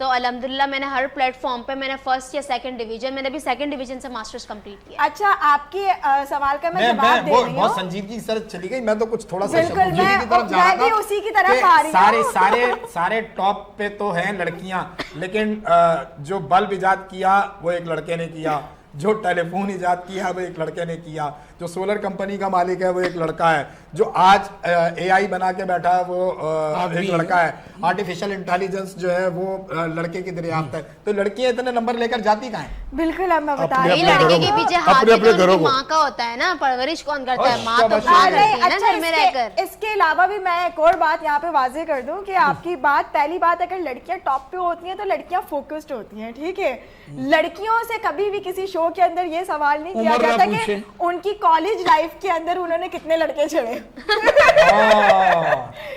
तो अल्हम्दुलिल्लाह मैंने हर प्लेटफॉर्म पे मैंने फर्स्ट या सेकंड डिवीजन, मैंने भी सेकंड डिवीजन से मास्टर्स कंप्लीट किया। अच्छा, आपके सवाल का मैं मैं जवाब दे वो रही बहुत हूँ। संजीदगी से चली गई। मैं तो कुछ थोड़ा सा बिल्कुल, संजीदगी मैं- की तरफ जा रहा मैं भी था उसी की तरफ कि आ रही सारे हूँ। सारे सारे टॉप पे तो हैं लड़कियां, लेकिन जो बल्ब इजाद किया वो एक लड़के ने किया, जो टेलीफोन इजाद किया वो एक लड़के ने किया, जो सोलर कंपनी का मालिक है वो एक लड़का है, जो आज AI बना के बैठा है वो एक लड़का है, आर्टिफिशियल इंटेलिजेंस जो है वो लड़के की दरियाफ्त है। तो लड़कियां इतने नंबर लेकर जाती कहाँ हैं? बिल्कुल, अब मैं बता अपने- रही ये हूँ। लड़के के पीछे हाथ भी अपने तो घरों उनकी को। माँ का होता है ना, परवरिश कौन करता है? माँ तो अच्छा, माँ हाँ, नहीं, करती है ना अच्छा, घर में रहकर। इसके अलावा भी मैं एक और बात यहाँ पे वाजे कर दूं कि आपकी बात, पहली बात, अगर लड़कियां टॉप पे होती हैं तो लड़कियां फोकस्ड होती हैं, ठीक है। लड़कियों से कभी भी किसी शो के अंदर ये सवाल नहीं किया उम्र ना जाता कि पूछे। उनकी कॉलेज लाइफ के अंदर उन्होंने कितने लड़के छेड़े।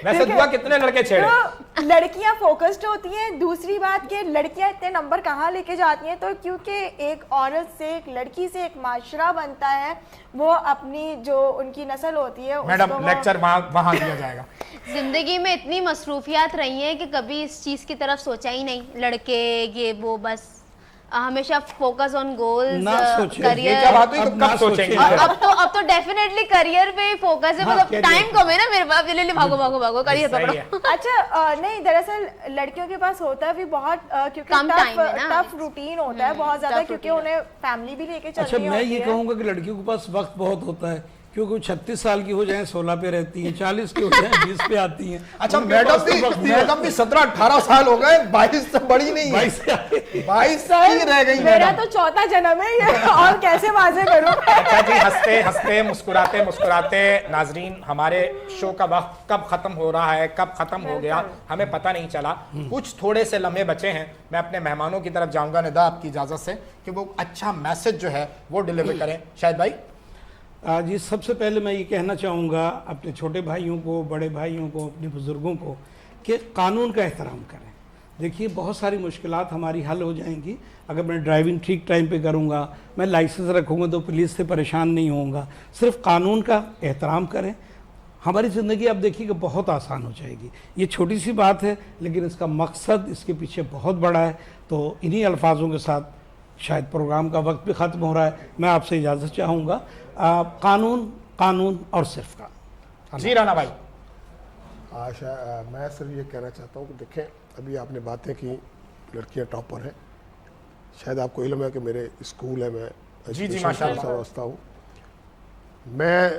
वैसे ठीक है। दुआ कितने लड़के छेड़े? तो लड़कियां फोकस्ड होती हैं। दूसरी बात कि लड़कियां इतने नंबर कहाँ लेके जाती हैं, तो क्योंकि एक औरत से, एक लड़की से एक माशरा बनता है, वो अपनी जो उनकी नस्ल होती है मैडम उसको वो- लेक्चर वहां दिया जाएगा। जिंदगी में इतनी मसरूफियात रही हैं कि कभी इस चीज की तरफ सोचा ही नहीं। लड़के ये वो, बस हमेशा फोकस ऑन गोल्स, ना सोचें। ये क्या करियर। बात हुई? तो अब ना कब सोचेंगे? सोचें। अब तो डेफिनेटली करियर पे ही फोकस है। हाँ, मतलब career। टाइम कम है ना मेरे पास, जल्दी भागो भागो भागो, करियर सही पकड़ो। है। अच्छा, नहीं, दरअसल लड़कियों के पास होता है भी बहुत, क्योंकि कम time है ना। टफ रूटीन होता है बहुत ज्यादा, tough क्योंकि routine उन्हें फैमिली भी लेके चलनी अच्छा, मैं होती ये है। कहूंगा कि लड़कियों के पास वक्त बहुत होता है, क्योंकि वो 36 साल की हो जाए 16 पे रहती हैं, 40 की हो जाए 20 पे आती हैं। अच्छा, उनके मैडम पास तो वक्त नहीं मैडम भी 17-18 साल हो गए, 22 से बड़ी नहीं है, 22 से आगे। 22 की रह गई मेरा मैडम। तो चौथा जन्म है ये, और कैसे वाजे करूं। अच्छा जी, हंसते हंसते मुस्कुराते मुस्कुराते नाजरीन, हमारे शो का वक्त कब खत्म हो रहा है, कब खत्म हो गया, हमें पता नहीं चला। कुछ थोड़े से लम्हे बचे हैं। मैं अपने मेहमानों की तरफ जाऊंगा, निदा आपकी इजाजत से, कि वो अच्छा मैसेज जो है वो डिलीवर करें। शायद भाई। जी, सबसे पहले मैं ये कहना चाहूँगा अपने छोटे भाइयों को, बड़े भाइयों को, अपने बुज़ुर्गों को, कि कानून का एहतराम करें। देखिए, बहुत सारी मुश्किलात हमारी हल हो जाएंगी अगर मैं ड्राइविंग ठीक टाइम पे करूँगा, मैं लाइसेंस रखूँगा तो पुलिस से परेशान नहीं होऊंगा। सिर्फ कानून का एहतराम करें, हमारी ज़िंदगी अब देखिए कि बहुत आसान हो जाएगी। ये छोटी सी बात है, लेकिन इसका मकसद इसके पीछे बहुत बड़ा है। तो इन्हीं अल्फाजों के साथ शायद प्रोग्राम का वक्त भी ख़त्म हो रहा है, मैं आपसे इजाज़त चाहूँगा। कानून, कानून और सिर्फ कानून। जी राना भाई। मैं सिर्फ ये कहना चाहता हूँ कि देखें, अभी आपने बातें की, लड़कियाँ टॉपर हैं। शायद आपको इल्म है कि मेरे स्कूल है, मैं जी, education माशाल्लाह। का व्यवस्था हूँ। मैं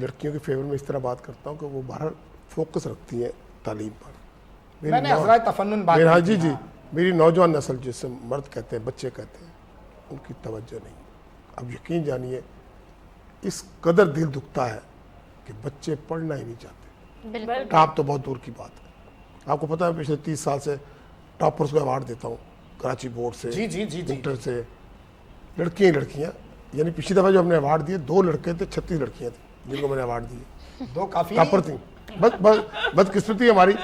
लड़कियों के फेवर में इस तरह बात करता हूँ कि वो बहर फोकस रखती हैं तालीम पर। मैंने हज़रात तफन्नुन बात हाँ की जी थी, जी, हाँ। मेरी नौजवान नस्ल जिसे मर्द कहते हैं, बच्चे कहते हैं, उनकी तवज्जो नहीं। अब यकीन जानिए इस कदर दिल दुखता है कि बच्चे पढ़ना ही नहीं चाहते। बिल्कुल टॉप तो बहुत दूर की बात है। आपको पता है पिछले 30 साल से टॉपर्स को अवार्ड देता हूँ, कराची बोर्ड से, जी, जी, जी, जी। इंटर से, लड़कियाँ ही लड़कियाँ। यानी पिछली दफ़ा जो हमने अवार्ड दिए 2 लड़के थे, 36 लड़कियाँ थी जिनको मैंने अवार्ड दिए। 2 काफी टॉपर थी। बदकिस्मती हमारी,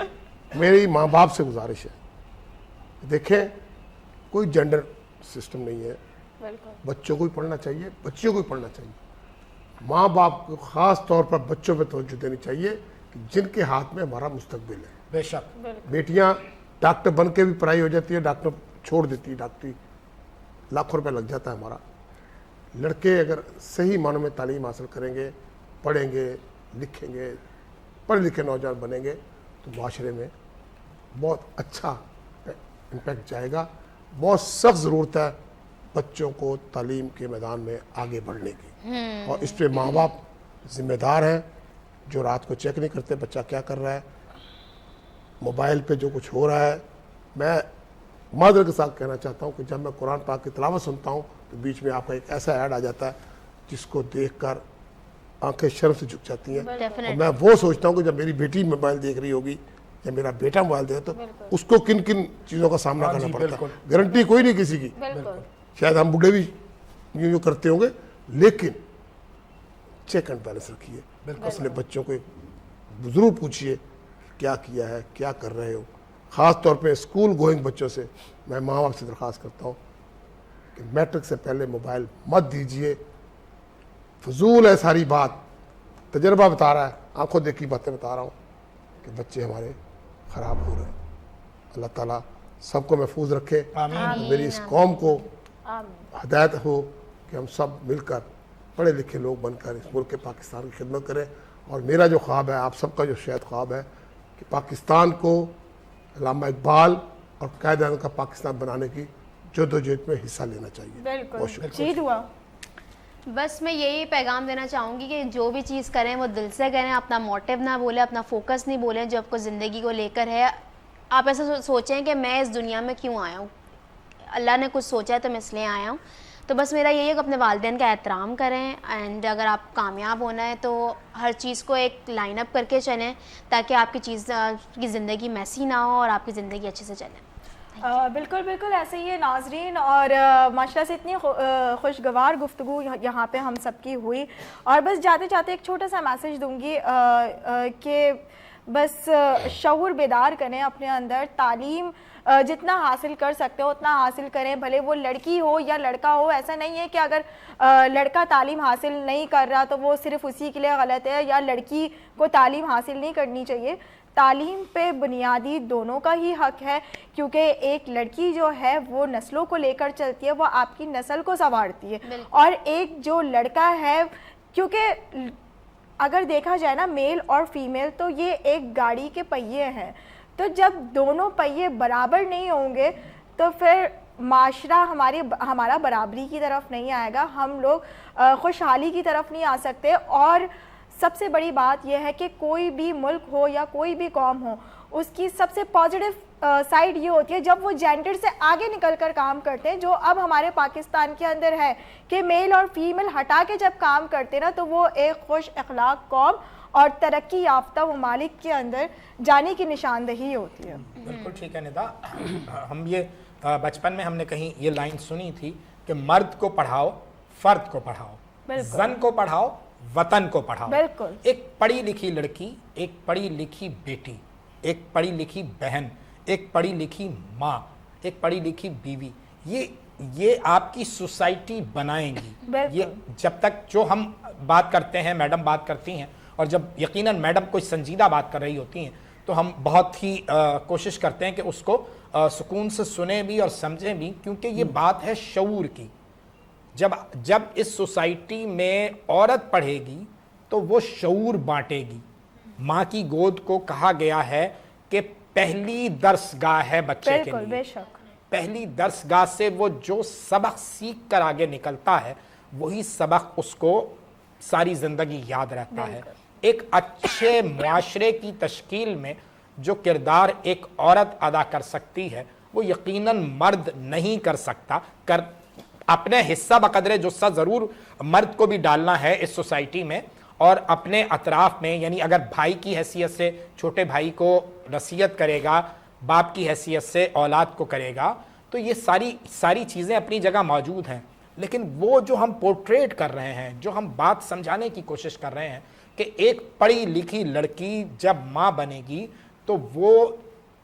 मेरी माँ बाप से गुजारिश है, देखें कोई जेंडर सिस्टम नहीं है, बच्चों को ही पढ़ना चाहिए, बच्चियों को ही पढ़ना चाहिए। माँ बाप को ख़ास तौर पर बच्चों पे तवज्जो देनी चाहिए कि जिनके हाथ में हमारा मुस्तकबिल है। बेशक। बेटियां डॉक्टर बन के भी पढ़ाई हो जाती है, डॉक्टर छोड़ देती है, डॉक्टरी लाखों रुपए लग जाता है हमारा। लड़के अगर सही मानों में तालीम हासिल करेंगे, पढ़ेंगे, लिखेंगे, पढ़े लिखे नौजवान बनेंगे तो माशरे में बहुत अच्छा इम्पैक्ट जाएगा। बहुत सख्त ज़रूरत है बच्चों को तालीम के मैदान में आगे बढ़ने की, और इस पर माँ बाप जिम्मेदार हैं जो रात को चेक नहीं करते बच्चा क्या कर रहा है, मोबाइल पे जो कुछ हो रहा है। मैं मादर के साथ कहना चाहता हूँ कि जब मैं कुरान पाक की तिलावत सुनता हूँ तो बीच में आपका एक ऐसा ऐड आ जाता है जिसको देखकर आंखें शर्म से झुक जाती हैं। और मैं वो सोचता हूँ कि जब मेरी बेटी मोबाइल देख रही होगी या मेरा बेटा मोबाइल देख तो उसको किन किन चीज़ों का सामना हाँ करना जी, पड़ता है। बिल्कुल। गारंटी कोई नहीं किसी की, शायद हम बूढ़े भी यूँ करते होंगे, लेकिन चेक एंड बैलेंस रखिए। अपने बच्चों को जरूर पूछिए क्या किया है, क्या कर रहे हो। ख़ास तौर पे स्कूल गोइंग बच्चों से मैं माँ बाप से दरख्वास्त करता हूँ कि मैट्रिक से पहले मोबाइल मत दीजिए। फजूल है सारी बात, तजर्बा बता रहा है, आंखों देखी बातें बता रहा हूँ कि बच्चे हमारे ख़राब हो रहे हैं। अल्लाह ताला सबको महफूज रखे। आमीन। मेरी इस कौम को हदायत हो कि हम सब मिलकर पढ़े लिखे लोग बनकर इस मुल्क के पाकिस्तान की खिदमत करें। और मेरा जो ख्वाब है, आप सबका जो शायद ख्वाब है कि पाकिस्तान को अल्लामा इकबाल और कायद आज़म का पाकिस्तान बनाने की जद्दोजहद में हिस्सा लेना चाहिए। बहुत शुक्रिया। जी दुआ। बस मैं यही पैगाम देना चाहूँगी कि जो भी चीज़ करें वो दिल से करें, अपना मोटिव ना बोलें, अपना फोकस नहीं बोलें जो आपको ज़िंदगी को लेकर है। आप ऐसा सोचें कि मैं इस दुनिया में क्यों आया हूँ, अल्लाह ने कुछ सोचा है तो मैं इसलिए आया हूँ। तो बस मेरा यही है कि अपने वालिदैन का एहतराम करें, एंड अगर आप कामयाब होना है तो हर चीज़ को एक लाइन अप करके चलें ताकि आपकी की ज़िंदगी मैसी ना हो और आपकी ज़िंदगी अच्छे से चले। बिल्कुल बिल्कुल ऐसे ही है नाजरीन। और माशाल्लाह से इतनी खुशगवार गुफ्तगू यहाँ पे हम सबकी हुई। और बस जाते जाते एक छोटा सा मैसेज दूंगी कि बस शऊर बेदार करें अपने अंदर। तालीम जितना हासिल कर सकते हो उतना हासिल करें, भले वो लड़की हो या लड़का हो। ऐसा नहीं है कि अगर लड़का तालीम हासिल नहीं कर रहा तो वो सिर्फ उसी के लिए गलत है, या लड़की को तालीम हासिल नहीं करनी चाहिए। तालीम पे बुनियादी दोनों का ही हक है, क्योंकि एक लड़की जो है वो नस्लों को लेकर चलती है, वो आपकी नस्ल को संवारती है। और एक जो लड़का है, क्योंकि अगर देखा जाए ना मेल और फीमेल तो ये एक गाड़ी के पहिए हैं, तो जब दोनों पहिए बराबर नहीं होंगे तो फिर माशरा हमारा बराबरी की तरफ नहीं आएगा, हम लोग खुशहाली की तरफ नहीं आ सकते। और सबसे बड़ी बात यह है कि कोई भी मुल्क हो या कोई भी कौम हो, उसकी सबसे पॉजिटिव साइड ये होती है जब वो जेंडर से आगे निकल कर काम करते हैं, जो अब हमारे पाकिस्तान के अंदर है कि मेल और फीमेल हटा के जब काम करते हैं ना तो वो एक खुश अखलाक कौम और तरक्की याफ्ता ममालिक के अंदर जाने की निशानदही होती है। बिल्कुल ठीक है निदा। हम ये बचपन में हमने कहीं ये लाइन सुनी थी कि मर्द को पढ़ाओ, फर्द को पढ़ाओ, जन को पढ़ाओ, वतन को पढ़ाओ। बिल्कुल। एक पढ़ी लिखी लड़की, एक पढ़ी लिखी बेटी, एक पढ़ी लिखी बहन, एक पढ़ी लिखी माँ, एक पढ़ी लिखी बीवी, ये आपकी सोसाइटी बनाएंगी। ये जब तक जो हम बात करते हैं, मैडम बात करती हैं, और जब यकीनन मैडम कोई संजीदा बात कर रही होती हैं तो हम बहुत ही कोशिश करते हैं कि उसको सुकून से सुने भी और समझें भी, क्योंकि ये बात है शऊर की। जब इस सोसाइटी में औरत पढ़ेगी तो वो शऊर बांटेगी। माँ की गोद को कहा गया है कि पहली दर्सगाह है बच्चे के लिए। बेशक। पहली दर्सगाह से वो जो सबक सीख कर आगे निकलता है वही सबक उसको सारी जिंदगी याद रहता है। एक अच्छे मुआशरे की तश्कील में जो किरदार एक औरत अदा कर सकती है, वो यकीनन मर्द नहीं कर सकता। कर अपने हिस्सा बकदरे जुस्सा ज़रूर मर्द को भी डालना है इस सोसाइटी में, और अपने अतराफ़ में, यानी अगर भाई की हैसियत से छोटे भाई को नसीहत करेगा, बाप की हैसियत से औलाद को करेगा, तो ये सारी चीज़ें अपनी जगह मौजूद हैं। लेकिन वो जो हम पोर्ट्रेट कर रहे हैं, जो हम बात समझाने की कोशिश कर रहे हैं कि एक पढ़ी लिखी लड़की जब माँ बनेगी तो वो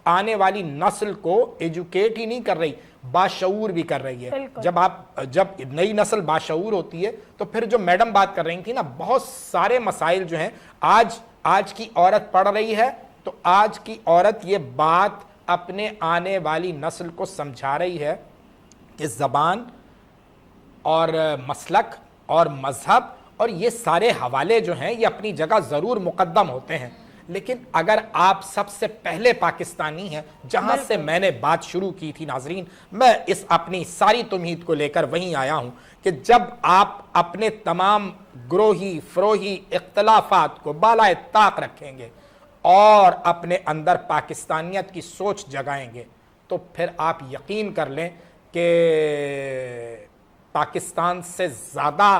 आने वाली नस्ल को एजुकेट ही नहीं कर रही, बाशऊर भी कर रही है। जब नई नस्ल बाशऊर होती है तो फिर जो मैडम बात कर रही थी ना, बहुत सारे मसाइल जो हैं आज की औरत पढ़ रही है, तो आज की औरत ये बात अपने आने वाली नस्ल को समझा रही है कि ज़बान और मसलक और मज़हब और ये सारे हवाले जो हैं ये अपनी जगह ज़रूर मुक़द्दम होते हैं। लेकिन अगर आप सबसे पहले पाकिस्तानी हैं, जहां से मैंने बात शुरू की थी नाजरीन, मैं इस अपनी सारी तुमहीद को लेकर वहीं आया हूं कि जब आप अपने तमाम ग्रोही फरोही इख्तलाफात को बालाए ताक रखेंगे और अपने अंदर पाकिस्तानियत की सोच जगाएंगे, तो फिर आप यकीन कर लें कि पाकिस्तान से ज़्यादा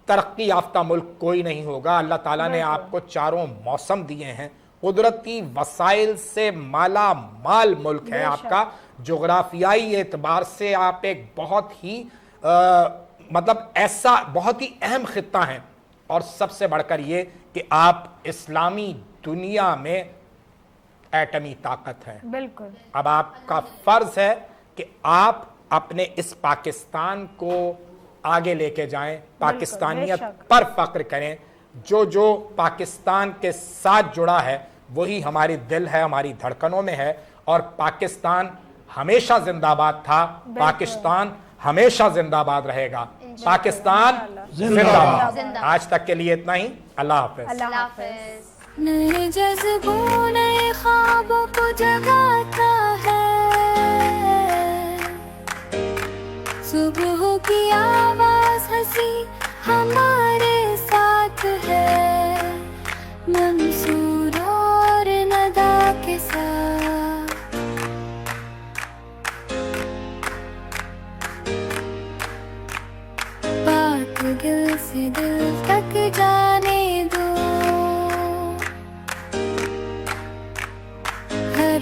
तरक्की याफ्ता मुल्क कोई नहीं होगा। अल्लाह ताला ने आपको चारों मौसम दिए हैं, कुदरती वसाइल से माला माल मुल्क है आपका, जोग्राफियाई एतबार से आप एक बहुत ही मतलब ऐसा बहुत ही अहम खित्ता हैं, और सबसे बढ़कर ये कि आप इस्लामी दुनिया में एटमी ताकत है। बिल्कुल। अब आपका फर्ज है कि आप अपने इस पाकिस्तान को आगे लेके जाएं, पाकिस्तानियत पर फख्र करें। जो पाकिस्तान के साथ जुड़ा है वही हमारी दिल है, हमारी धड़कनों में है, और पाकिस्तान हमेशा जिंदाबाद था, पाकिस्तान हमेशा जिंदाबाद रहेगा। पाकिस्तान जिंदाबाद। आज तक के लिए इतना ही। अल्लाह हाफ़िज़। अल्लाह हाफ़िज़। नए जज्बों नए ख्वाबों को जगाता है, सुबह की आवाज हंसी हमारे साथ है, मंसूर और नदा के साथ। बात दिल से दिल तक जाने दो, हर